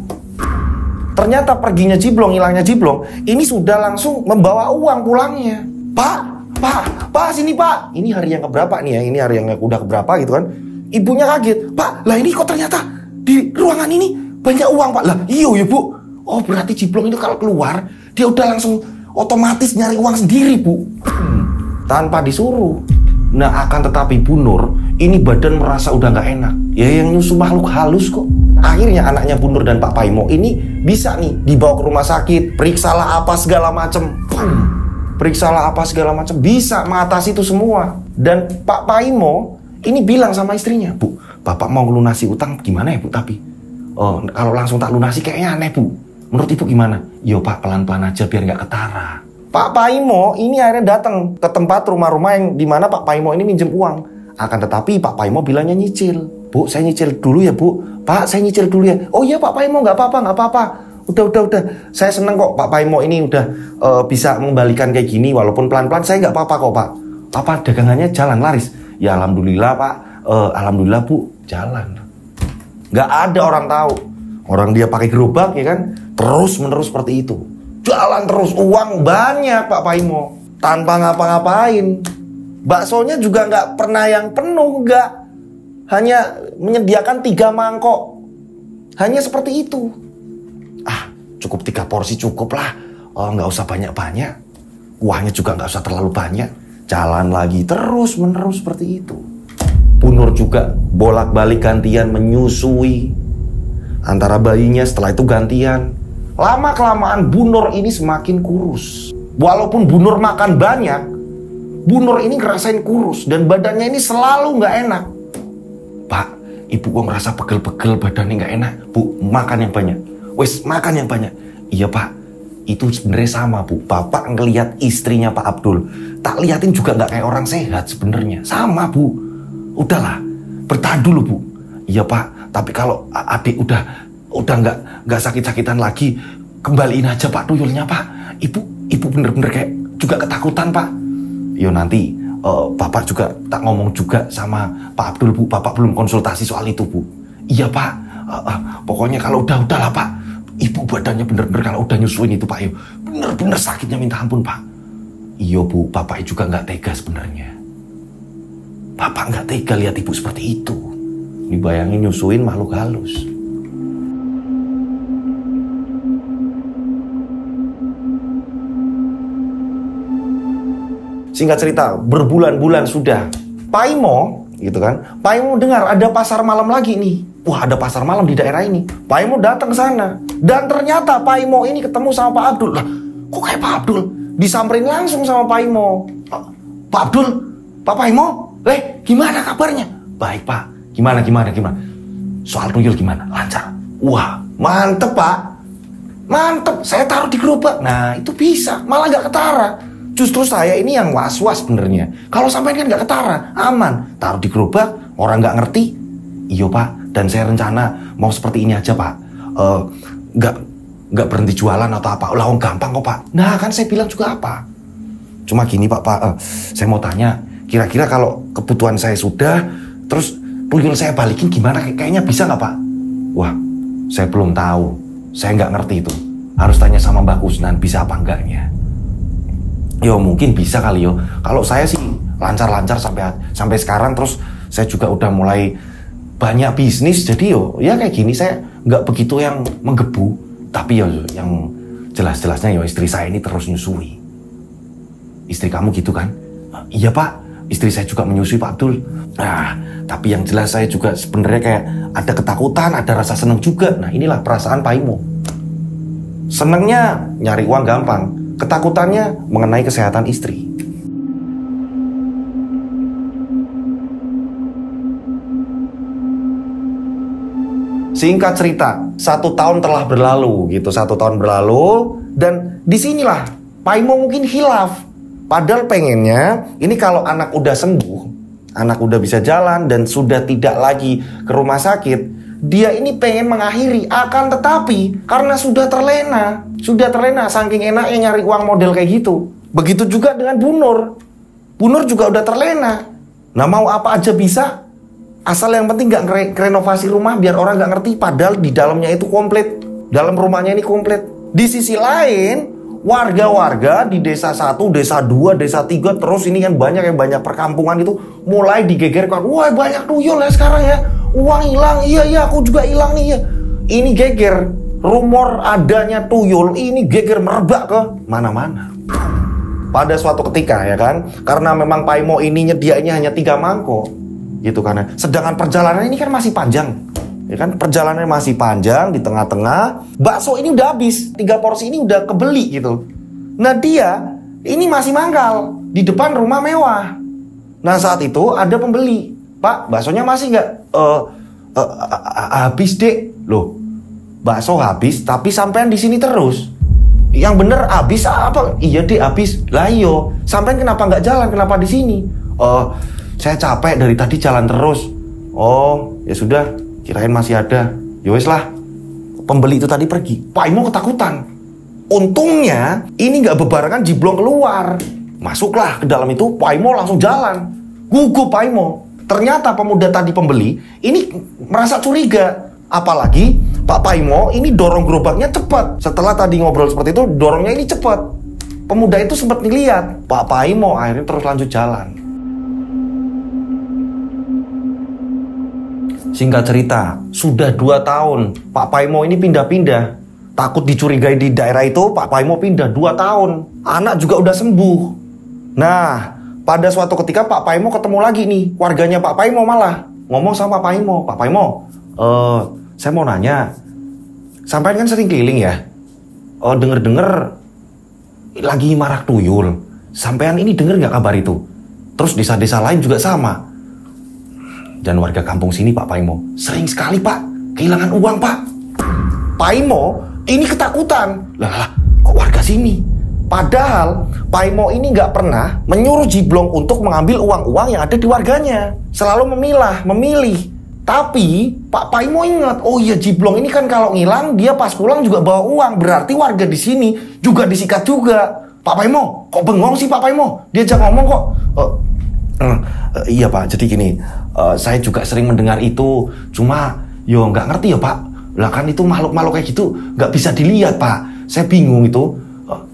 Ternyata perginya Jiblong, hilangnya Jiblong, ini sudah langsung membawa uang pulangnya. Pak, sini Pak. Ini hari yang keberapa nih ya? Ini hari yang udah keberapa gitu kan? Ibunya kaget. Pak, lah ini kok ternyata di ruangan ini banyak uang Pak. Lah iya Bu. Oh berarti Jiblong itu kalau keluar, dia udah langsung otomatis nyari uang sendiri Bu. Tanpa disuruh. Nah akan tetapi Bu Nur, ini badan merasa udah gak enak. Ya yang nyusu makhluk halus kok. Akhirnya anaknya Bu Nur dan Pak Paimo ini bisa nih dibawa ke rumah sakit. Periksalah apa segala macem. Periksalah apa segala macam. Bisa mengatasi itu semua. Dan Pak Paimo ini bilang sama istrinya, Bu, Bapak mau lunasi utang gimana ya Bu? Tapi kalau langsung tak lunasi kayaknya aneh Bu. Menurut Ibu gimana? Yo Pak, pelan-pelan aja biar nggak ketara. Pak Paimo ini akhirnya datang ke tempat rumah-rumah yang dimana Pak Paimo ini minjem uang. Akan tetapi Pak Paimo bilangnya nyicil. Bu, saya nyicil dulu ya Bu. Pak, saya nyicil dulu ya. Oh iya Pak Paimo, nggak apa-apa. Udah. Saya seneng kok Pak Paimo ini udah bisa mengembalikan kayak gini. Walaupun pelan-pelan saya nggak apa-apa kok Pak. Apa dagangannya jalan laris? Ya alhamdulillah Pak. Alhamdulillah Bu, jalan. Nggak ada orang tahu. Orang dia pakai gerobak ya kan. Terus-menerus seperti itu. Jalan terus, uang banyak Pak Paimo. Tanpa ngapa-ngapain. Baksonya juga nggak pernah yang penuh, nggak. Hanya menyediakan 3 mangkok. Hanya seperti itu. Cukup 3 porsi cukup lah. Nggak usah banyak-banyak. Uangnya juga nggak usah terlalu banyak. Jalan lagi terus-menerus seperti itu. Bu Nur juga bolak-balik gantian menyusui. Antara bayinya setelah itu gantian. Lama-kelamaan Bu Nur ini semakin kurus. Walaupun Bu Nur makan banyak, Bu Nur ini ngerasain kurus dan badannya ini selalu nggak enak. Pak, ibu kok ngerasa pegel-pegel, badannya nggak enak. Bu, makan yang banyak. Wes, makan yang banyak. Iya Pak, itu sebenarnya sama Bu. Bapak ngelihat istrinya Pak Abdul, tak liatin juga nggak kayak orang sehat sebenarnya. Sama Bu. Udahlah, bertahan dulu Bu. Iya Pak, tapi kalau adik udah nggak sakit-sakitan lagi, kembaliin aja Pak tuyulnya Pak. Ibu bener-bener kayak juga ketakutan Pak. Yo nanti Bapak juga tak ngomong juga sama Pak Abdul Bu. Bapak belum konsultasi soal itu Bu. Iya Pak, pokoknya kalau udahlah Pak. Ibu badannya bener-bener kalau udah nyusuin itu Pak, yo bener-bener sakitnya minta ampun Pak. Iya Bu, Bapak juga nggak tega sebenarnya. Bapak nggak tega lihat ibu seperti itu. Dibayangin nyusuin makhluk halus. Singkat cerita, berbulan-bulan sudah Paimo, gitu kan? Paimo dengar ada pasar malam lagi nih. Wah, ada pasar malam di daerah ini. Paimo datang ke sana dan ternyata Paimo ini ketemu sama Pak Abdul. Lah, kok kayak Pak Abdul? Disamperin langsung sama Paimo. Pak Abdul, Pak Paimo, gimana kabarnya? Baik Pak. Gimana? Soal tuyul gimana? Lancar. Wah, mantep Pak. Mantep. Saya taruh di gerobak. Nah, itu bisa. Malah nggak ketara. Justru saya ini yang was-was sebenarnya. Kalau sampai kan nggak ketara, aman. Taruh di gerobak, orang nggak ngerti. Iya Pak, dan saya rencana mau seperti ini aja Pak. Nggak berhenti jualan atau apa. Lah, gampang kok Pak. Nah, kan saya bilang juga apa. Cuma gini Pak, saya mau tanya. Kira-kira kalau kebutuhan saya sudah, terus tuyul saya balikin gimana? Kayaknya bisa nggak Pak? Wah, saya belum tahu. Saya nggak ngerti itu. Harus tanya sama Mbak Kusnan, bisa apa enggaknya. Yo mungkin bisa kali yo. Kalau saya sih lancar-lancar sampai sekarang, terus saya juga udah mulai banyak bisnis, jadi yo ya kayak gini saya nggak begitu yang menggebu. Tapi yo yang jelas-jelasnya yo istri saya ini terus nyusui. Istri kamu gitu kan? Iya Pak, istri saya juga menyusui Pak Abdul. Nah, tapi yang jelas saya juga sebenarnya kayak ada ketakutan, ada rasa seneng juga. Nah, inilah perasaan Paimo. Senengnya nyari uang gampang. Ketakutannya mengenai kesehatan istri. Singkat cerita, 1 tahun telah berlalu gitu, 1 tahun berlalu, dan disinilah Paimo mungkin hilaf. Padahal pengennya ini kalau anak udah sembuh, anak udah bisa jalan dan sudah tidak lagi ke rumah sakit, dia ini pengen mengakhiri. Akan tetapi karena sudah terlena saking enaknya nyari uang model kayak gitu. Begitu juga dengan Bu Nur. Bu Nur juga udah terlena. Nah, mau apa aja bisa, asal yang penting gak renovasi rumah biar orang gak ngerti. Padahal di dalamnya itu komplit. Dalam rumahnya ini komplit. Di sisi lain, warga-warga di desa 1, desa 2, desa 3, terus ini kan banyak yang banyak perkampungan itu mulai digegerkan. Wah, banyak tuyul ya sekarang ya. Uang hilang, iya aku juga hilang nih ya. Ini geger. Rumor adanya tuyul ini geger merebak ke mana-mana. Pada suatu ketika ya kan, karena memang Paimo ini nyediainnya hanya 3 mangkok gitu kan. Sedangkan perjalanan ini kan masih panjang. Ya kan, perjalanannya masih panjang, di tengah-tengah bakso ini udah habis, 3 porsi ini udah kebeli gitu. Nah, dia ini masih mangkal di depan rumah mewah. Nah, saat itu ada pembeli. Pak, baksonya masih nggak? Habis dek. Loh, bakso habis tapi sampean di sini terus. Yang bener habis apa? Iya dek, habis. Lah iyo, sampean kenapa nggak jalan? Kenapa di sini? Saya capek dari tadi jalan terus. Oh, ya sudah, kirain masih ada. Ya wes lah. Pembeli itu tadi pergi. Pak Imo ketakutan. Untungnya ini nggak bebarengan Jiblong keluar. Masuklah ke dalam itu, Pak Imo langsung jalan. Gugup Pak Imo. Ternyata pemuda tadi pembeli ini merasa curiga. Apalagi Pak Paimo ini dorong gerobaknya cepat. Setelah tadi ngobrol seperti itu, dorongnya ini cepat. Pemuda itu sempat ngeliat. Pak Paimo akhirnya terus lanjut jalan. Singkat cerita, sudah 2 tahun Pak Paimo ini pindah-pindah. Takut dicurigai di daerah itu, Pak Paimo pindah 2 tahun. Anak juga udah sembuh. Nah, pada suatu ketika Pak Paimo ketemu lagi nih, warganya Pak Paimo malah ngomong sama Pak Paimo. Pak Paimo, saya mau nanya, sampean kan sering keliling ya? Denger-denger lagi marak tuyul. Sampean ini denger nggak kabar itu? Terus desa-desa lain juga sama. Dan warga kampung sini Pak Paimo sering sekali Pak kehilangan uang Pak. Paimo ini ketakutan. Lah, kok warga sini? Padahal Paimo ini nggak pernah menyuruh Jiblong untuk mengambil uang-uang yang ada di warganya. Selalu memilih. Tapi Pak Paimo ingat, oh iya Jiblong ini kan kalau ngilang dia pas pulang juga bawa uang. Berarti warga di sini juga disikat juga. Pak Paimo, kok bengong sih Pak Paimo? Diajak ngomong kok. Iya Pak, jadi gini, saya juga sering mendengar itu. Cuma yo nggak ngerti ya Pak. Lah kan itu makhluk-makhluk kayak gitu nggak bisa dilihat Pak. Saya bingung itu.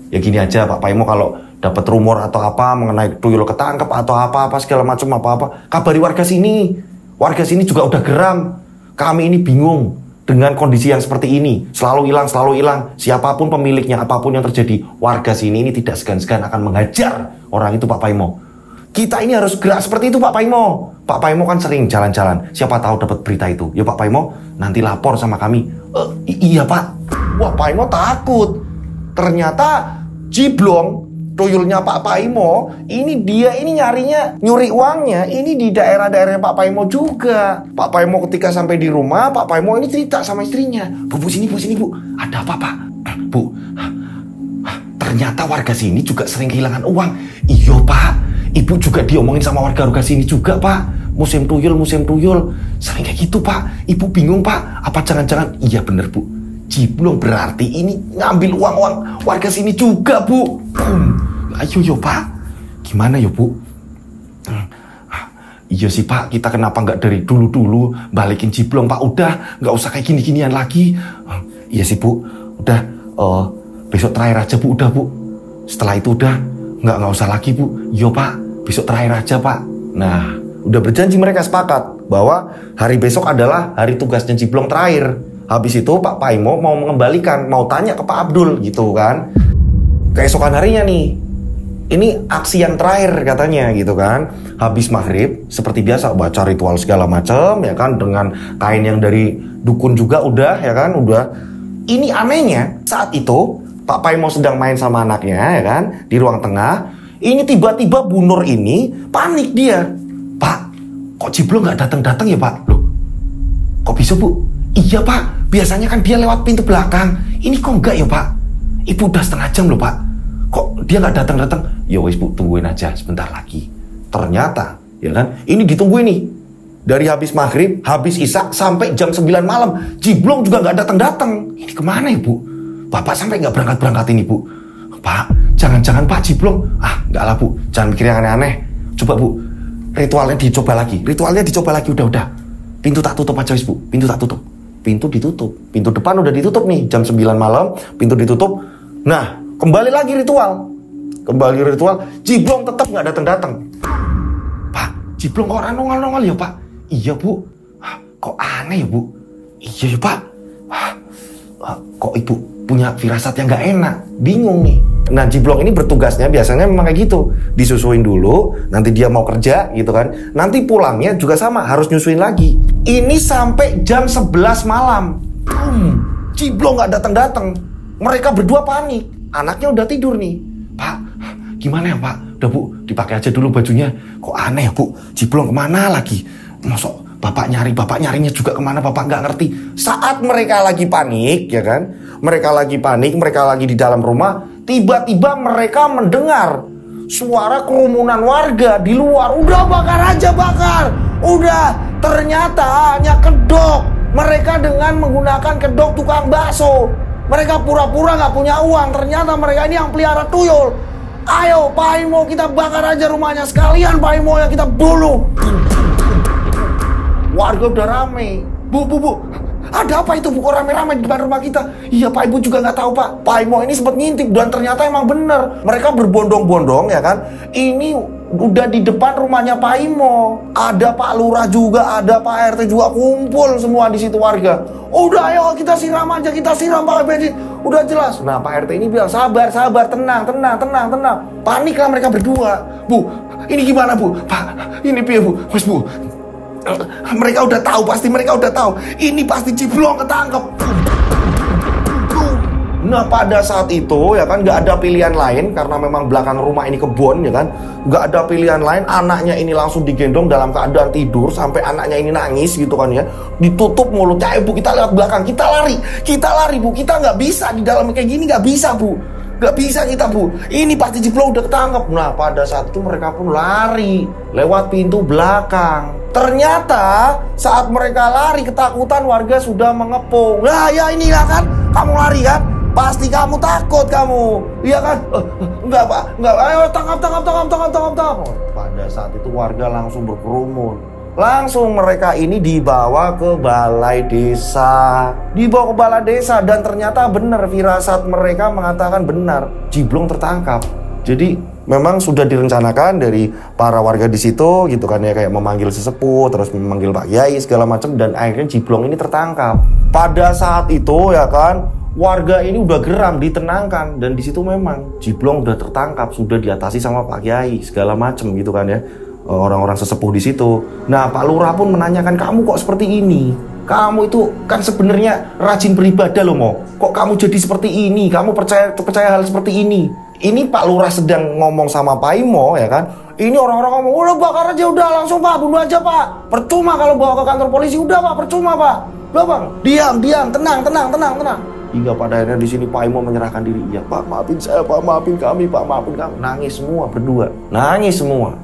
Ya gini aja Pak Paimo, kalau dapat rumor atau apa mengenai tuyul ketangkep atau apa-apa segala macam apa-apa, kabari warga sini. Warga sini juga udah geram. Kami ini bingung dengan kondisi yang seperti ini. Selalu hilang. Siapapun pemiliknya, apapun yang terjadi, warga sini ini tidak segan-segan akan menghajar orang itu Pak Paimo. Kita ini harus gerak seperti itu Pak Paimo. Pak Paimo kan sering jalan-jalan. Siapa tahu dapat berita itu. Ya Pak Paimo, nanti lapor sama kami. Iya Pak. Wah, Pak Paimo takut. Ternyata Jiblong, tuyulnya Pak Paimo, ini dia ini nyuri uangnya ini di daerah-daerah Pak Paimo juga. Pak Paimo ketika sampai di rumah, Pak Paimo ini cerita sama istrinya. Bu, sini Bu. Ada apa Pak? Bu, ternyata warga sini juga sering kehilangan uang. Iya Pak, Ibu juga diomongin sama warga sini juga Pak. Musim tuyul, sering kayak gitu Pak. Ibu bingung Pak, apa jangan-jangan, iya bener Bu, Jiblong berarti ini ngambil uang warga sini juga Bu. Ayo yo Pak, gimana yo Bu? Iya sih Pak, kita kenapa nggak dari dulu balikin Jiblong Pak? Udah, nggak usah kayak gini-ginian lagi. Iya sih Bu, udah besok terakhir aja Bu, udah Bu. Setelah itu udah nggak usah lagi Bu. Yo Pak, besok terakhir aja Pak. Nah, udah berjanji mereka sepakat bahwa hari besok adalah hari tugasnya Jiblong terakhir. Habis itu Pak Paimo mau mengembalikan, mau tanya ke Pak Abdul gitu kan. Keesokan harinya nih, ini aksi yang terakhir katanya gitu kan. Habis maghrib seperti biasa baca ritual segala macam ya kan, dengan kain yang dari dukun juga udah ya kan, udah. Ini anehnya saat itu Pak Paimo sedang main sama anaknya ya kan di ruang tengah. Ini tiba-tiba Bu Nur ini panik dia. Pak, kok Jiblong nggak datang ya Pak? Loh, kok bisa Bu? Iya Pak, biasanya kan dia lewat pintu belakang. Ini kok enggak ya Pak? Ibu udah setengah jam loh Pak. Kok dia nggak datang? Ya wis Bu, tungguin aja sebentar lagi. Ternyata ya kan, ini ditungguin nih. Dari habis maghrib, habis isya sampai jam 9 malam, Jiblong juga nggak datang. Ini kemana ya Bu? Bapak sampai nggak berangkat ini Bu. Pak, jangan-jangan Pak Jiblong. Nggak lah Bu, jangan mikir yang aneh-aneh. Coba Bu, ritualnya dicoba lagi udah. Pintu tak tutup aja wis Bu, pintu tak tutup. Pintu ditutup, pintu depan udah ditutup nih, jam 9 malam, pintu ditutup. Nah, kembali lagi ritual, Jiblong tetap nggak datang. Pak, Jiblong kok nongol ya Pak? Iya Bu. Kok aneh ya Bu? Iya ya Pak. Kok Ibu punya firasat yang nggak enak, bingung nih. Nah, Jiblong ini bertugasnya biasanya memang kayak gitu, disusuin dulu, nanti dia mau kerja gitu kan, nanti pulangnya juga sama, harus nyusuin lagi. Ini sampai jam 11 malam, Jiblong nggak datang. Mereka berdua panik, anaknya udah tidur nih. Pak, gimana ya Pak? Udah Bu, dipakai aja dulu bajunya. Kok aneh ya Bu, Jiblong kemana lagi? Masuk Bapak nyarinya juga kemana Bapak nggak ngerti. Saat mereka lagi panik ya kan, mereka lagi di dalam rumah, tiba-tiba mereka mendengar suara kerumunan warga di luar. Udah bakar aja, bakar. Udah, ternyata hanya kedok. Mereka dengan menggunakan kedok tukang bakso. Mereka pura-pura gak punya uang. Ternyata mereka ini yang pelihara tuyul. Ayo Pak Imo, kita bakar aja rumahnya. Sekalian Pak Imo yang kita bunuh. Warga udah rame. Bu, ada apa itu, Bu? Kok rame-rame di depan rumah kita? Iya Pak, Ibu juga nggak tahu Pak. Pak Imo ini sempat ngintip dan ternyata emang bener. Mereka berbondong-bondong ya kan. Ini udah di depan rumahnya Pak Imo. Ada Pak Lurah juga, ada Pak RT juga, kumpul semua di situ warga. Udah ayo kita siram aja, kita siram pakai bensin. Udah jelas. Nah Pak RT ini bilang sabar, tenang. Paniklah mereka berdua. Bu, ini gimana Bu? Pak, ini piye Bu? Mas Bu, mereka udah tahu, pasti mereka udah tahu. Ini pasti Ciblong ketangkep. Nah pada saat itu ya kan nggak ada pilihan lain, karena memang belakang rumah ini kebun ya kan, nggak ada pilihan lain. Anaknya ini langsung digendong dalam keadaan tidur sampai anaknya ini nangis gitu kan ya. Ditutup mulutnya, Bu kita lewat belakang, kita lari Bu, kita nggak bisa di dalam kayak gini, nggak bisa Bu. Gak bisa kita Bu, ini pasti Ciblong udah ketangkep. Nah pada saat itu mereka pun lari lewat pintu belakang. Ternyata saat mereka lari ketakutan warga sudah mengepung. Nah ya inilah kan, kamu lari kan, pasti kamu takut kamu. Iya kan? Enggak Pak, enggak. Ayo tangkap. Pada saat itu warga langsung berkerumun. Langsung mereka ini dibawa ke balai desa. Dan ternyata benar, firasat mereka mengatakan benar, Ciblong tertangkap. Jadi memang sudah direncanakan dari para warga di situ gitu kan ya, kayak memanggil sesepuh, terus memanggil Pak Yai segala macam, dan akhirnya Ciblong ini tertangkap. Pada saat itu ya kan, warga ini udah geram, ditenangkan, dan di situ memang Ciblong udah tertangkap, sudah diatasi sama Pak Yai segala macam gitu kan ya. Orang-orang sesepuh di situ. Nah Pak Lurah pun menanyakan, kamu kok seperti ini? Kamu itu kan sebenarnya rajin beribadah loh Mo. Kok kamu jadi seperti ini? Kamu percaya hal seperti ini? Ini Pak Lurah sedang ngomong sama Pak Imo ya kan. Ini orang-orang ngomong, udah bakar aja, udah langsung Pak, bunuh aja Pak. Percuma kalau bawa ke kantor polisi, udah Pak, percuma Pak. Udah Bang, diam, tenang. Hingga pada akhirnya di sini Pak Imo menyerahkan diri. Ya Pak, maafin saya Pak, maafin kami Pak, maafin kami. Nangis semua berdua, nangis semua.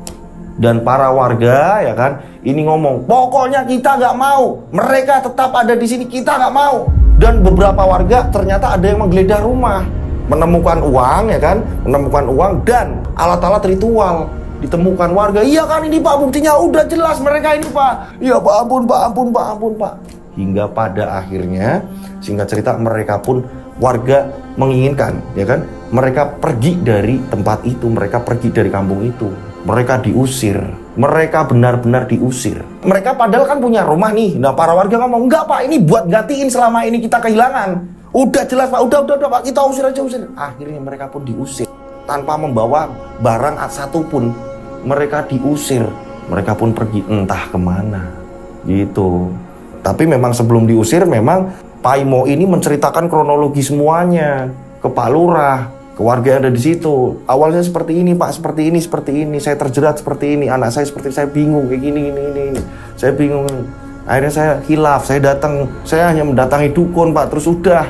Dan para warga ya kan ini ngomong, pokoknya kita nggak mau, mereka tetap ada di sini, kita nggak mau. Dan beberapa warga ternyata ada yang menggeledah rumah, menemukan uang ya kan, menemukan uang dan alat-alat ritual ditemukan warga. Iya kan ini Pak, buktinya udah jelas mereka ini Pak. Iya Pak, ampun Pak. Hingga pada akhirnya singkat cerita mereka pun, warga menginginkan ya kan, mereka pergi dari tempat itu, mereka pergi dari kampung itu. Mereka diusir, mereka benar-benar diusir. Mereka padahal kan punya rumah nih. Nah para warga ngomong, enggak Pak, ini buat gantiin selama ini kita kehilangan. Udah jelas Pak, udah Pak, kita usir aja. Akhirnya mereka pun diusir tanpa membawa barang satupun. Mereka diusir, mereka pun pergi entah kemana gitu. Tapi memang sebelum diusir, memang Pak Imo ini menceritakan kronologi semuanya ke Pak Lurah, ke warga yang ada di situ. Awalnya seperti ini Pak, seperti ini, saya terjerat seperti ini, anak saya seperti, saya bingung kayak gini. Saya bingung. Akhirnya saya hilaf, saya hanya mendatangi dukun Pak. Terus udah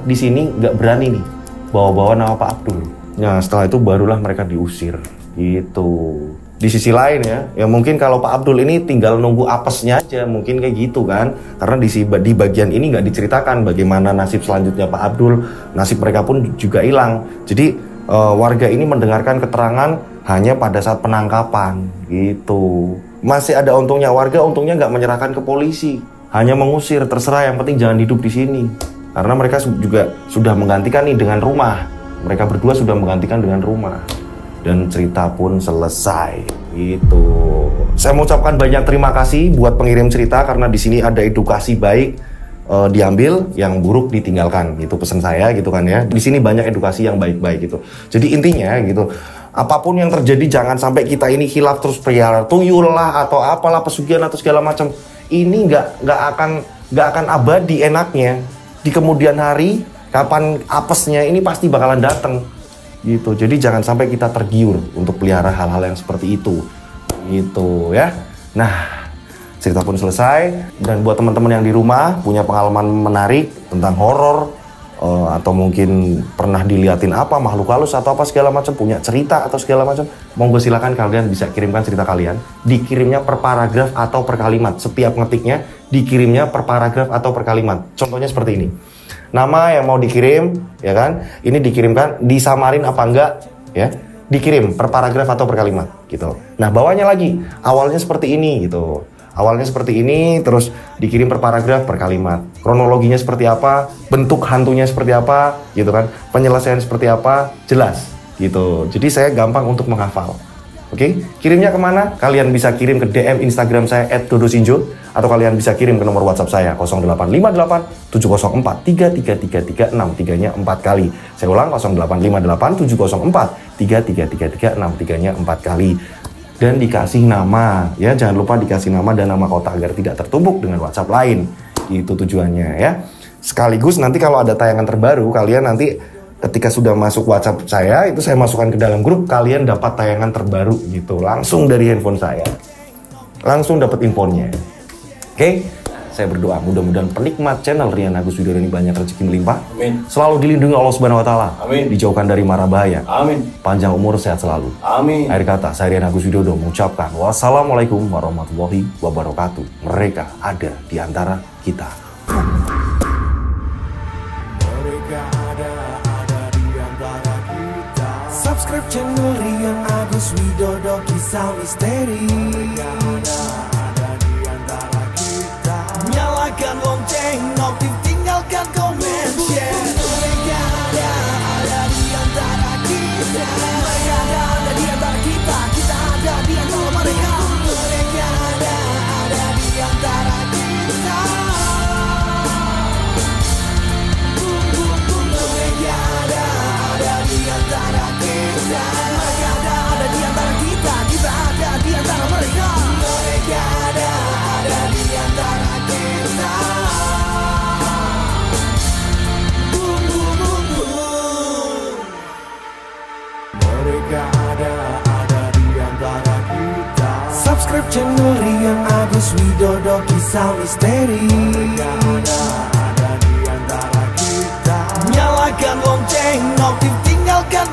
di sini nggak berani nih bawa-bawa nama Pak Abdul. Nah setelah itu barulah mereka diusir gitu. Di sisi lain ya mungkin kalau Pak Abdul ini tinggal nunggu apesnya aja, mungkin kayak gitu kan. Karena di bagian ini nggak diceritakan bagaimana nasib selanjutnya Pak Abdul. Nasib mereka pun juga hilang. Jadi warga ini mendengarkan keterangan hanya pada saat penangkapan gitu. Masih ada untungnya, warga untungnya nggak menyerahkan ke polisi, hanya mengusir, terserah, yang penting jangan hidup di sini. Karena mereka juga sudah menggantikan nih dengan rumah. Mereka berdua sudah menggantikan dengan rumah. Dan cerita pun selesai gitu. Saya mengucapkan banyak terima kasih buat pengirim cerita, karena di sini ada edukasi baik diambil, yang buruk ditinggalkan. Itu pesan saya gitu kan ya. Di sini banyak edukasi yang baik-baik gitu. Jadi intinya gitu, apapun yang terjadi jangan sampai kita ini hilaf terus pelihara tuyul lah atau apalah, pesugihan atau segala macam. Ini nggak akan abadi enaknya. Di kemudian hari, kapan apesnya ini pasti bakalan datang. Gitu. Jadi jangan sampai kita tergiur untuk pelihara hal-hal yang seperti itu gitu ya. Nah cerita pun selesai. Dan buat teman-teman yang di rumah punya pengalaman menarik tentang horor, atau mungkin pernah diliatin apa, makhluk halus atau apa segala macam, punya cerita atau segala macam, monggo silakan kalian bisa kirimkan cerita kalian. Dikirimnya per paragraf atau per kalimat. Setiap ngetiknya dikirimnya per paragraf atau per kalimat. Contohnya seperti ini. Nama yang mau dikirim, ya kan? Ini dikirimkan, disamarin apa enggak, ya? Dikirim per paragraf atau per kalimat, gitu. Nah, bawahnya lagi, awalnya seperti ini, gitu. Awalnya seperti ini, terus dikirim per paragraf, per kalimat. Kronologinya seperti apa, bentuk hantunya seperti apa, gitu kan. Penyelesaian seperti apa, jelas, gitu. Jadi saya gampang untuk menghafal. Oke, kirimnya kemana? Kalian bisa kirim ke DM Instagram saya @dodosinjo, atau kalian bisa kirim ke nomor WhatsApp saya 0858 704 33336, 3-nya 4 kali. Saya ulang 0858 704 33336, 3-nya 4 kali. Dan dikasih nama, ya jangan lupa dikasih nama dan nama kota agar tidak tertumpuk dengan WhatsApp lain. Itu tujuannya ya. Sekaligus nanti kalau ada tayangan terbaru, kalian nanti ketika sudah masuk WhatsApp saya, itu saya masukkan ke dalam grup, kalian dapat tayangan terbaru gitu, langsung dari handphone saya. Langsung dapat infonya. Oke? Saya berdoa mudah-mudahan penikmat channel Rian Agus Widodo ini banyak rezeki melimpah. Amin. Selalu dilindungi Allah Subhanahu wa taala. Amin. Dijauhkan dari mara bahaya. Amin. Panjang umur, sehat selalu. Amin. Akhir kata, saya Rian Agus Widodo mengucapkan wassalamualaikum warahmatullahi wabarakatuh. Mereka ada di antara kita. Mereka ada di antara kita. Subscribe channel Rian Agus Widodo, kisah misteri. Nyalakan lonceng, notif, tinggalkan komen, share. Mereka ada di antara kita. Mereka ada di antara kita. Kita ada di antara mereka. Mereka ada di antara kita. Mereka ada di antara kita. Mereka ada di antara kita. Kita ada di antara mereka. Mereka ada di antara kita. Mereka ada di antara kita. Subscribe channel Rian Agus Widodo, kisah misteri. Mereka ada di antara kita. Nyalakan lonceng, notif, tinggalkan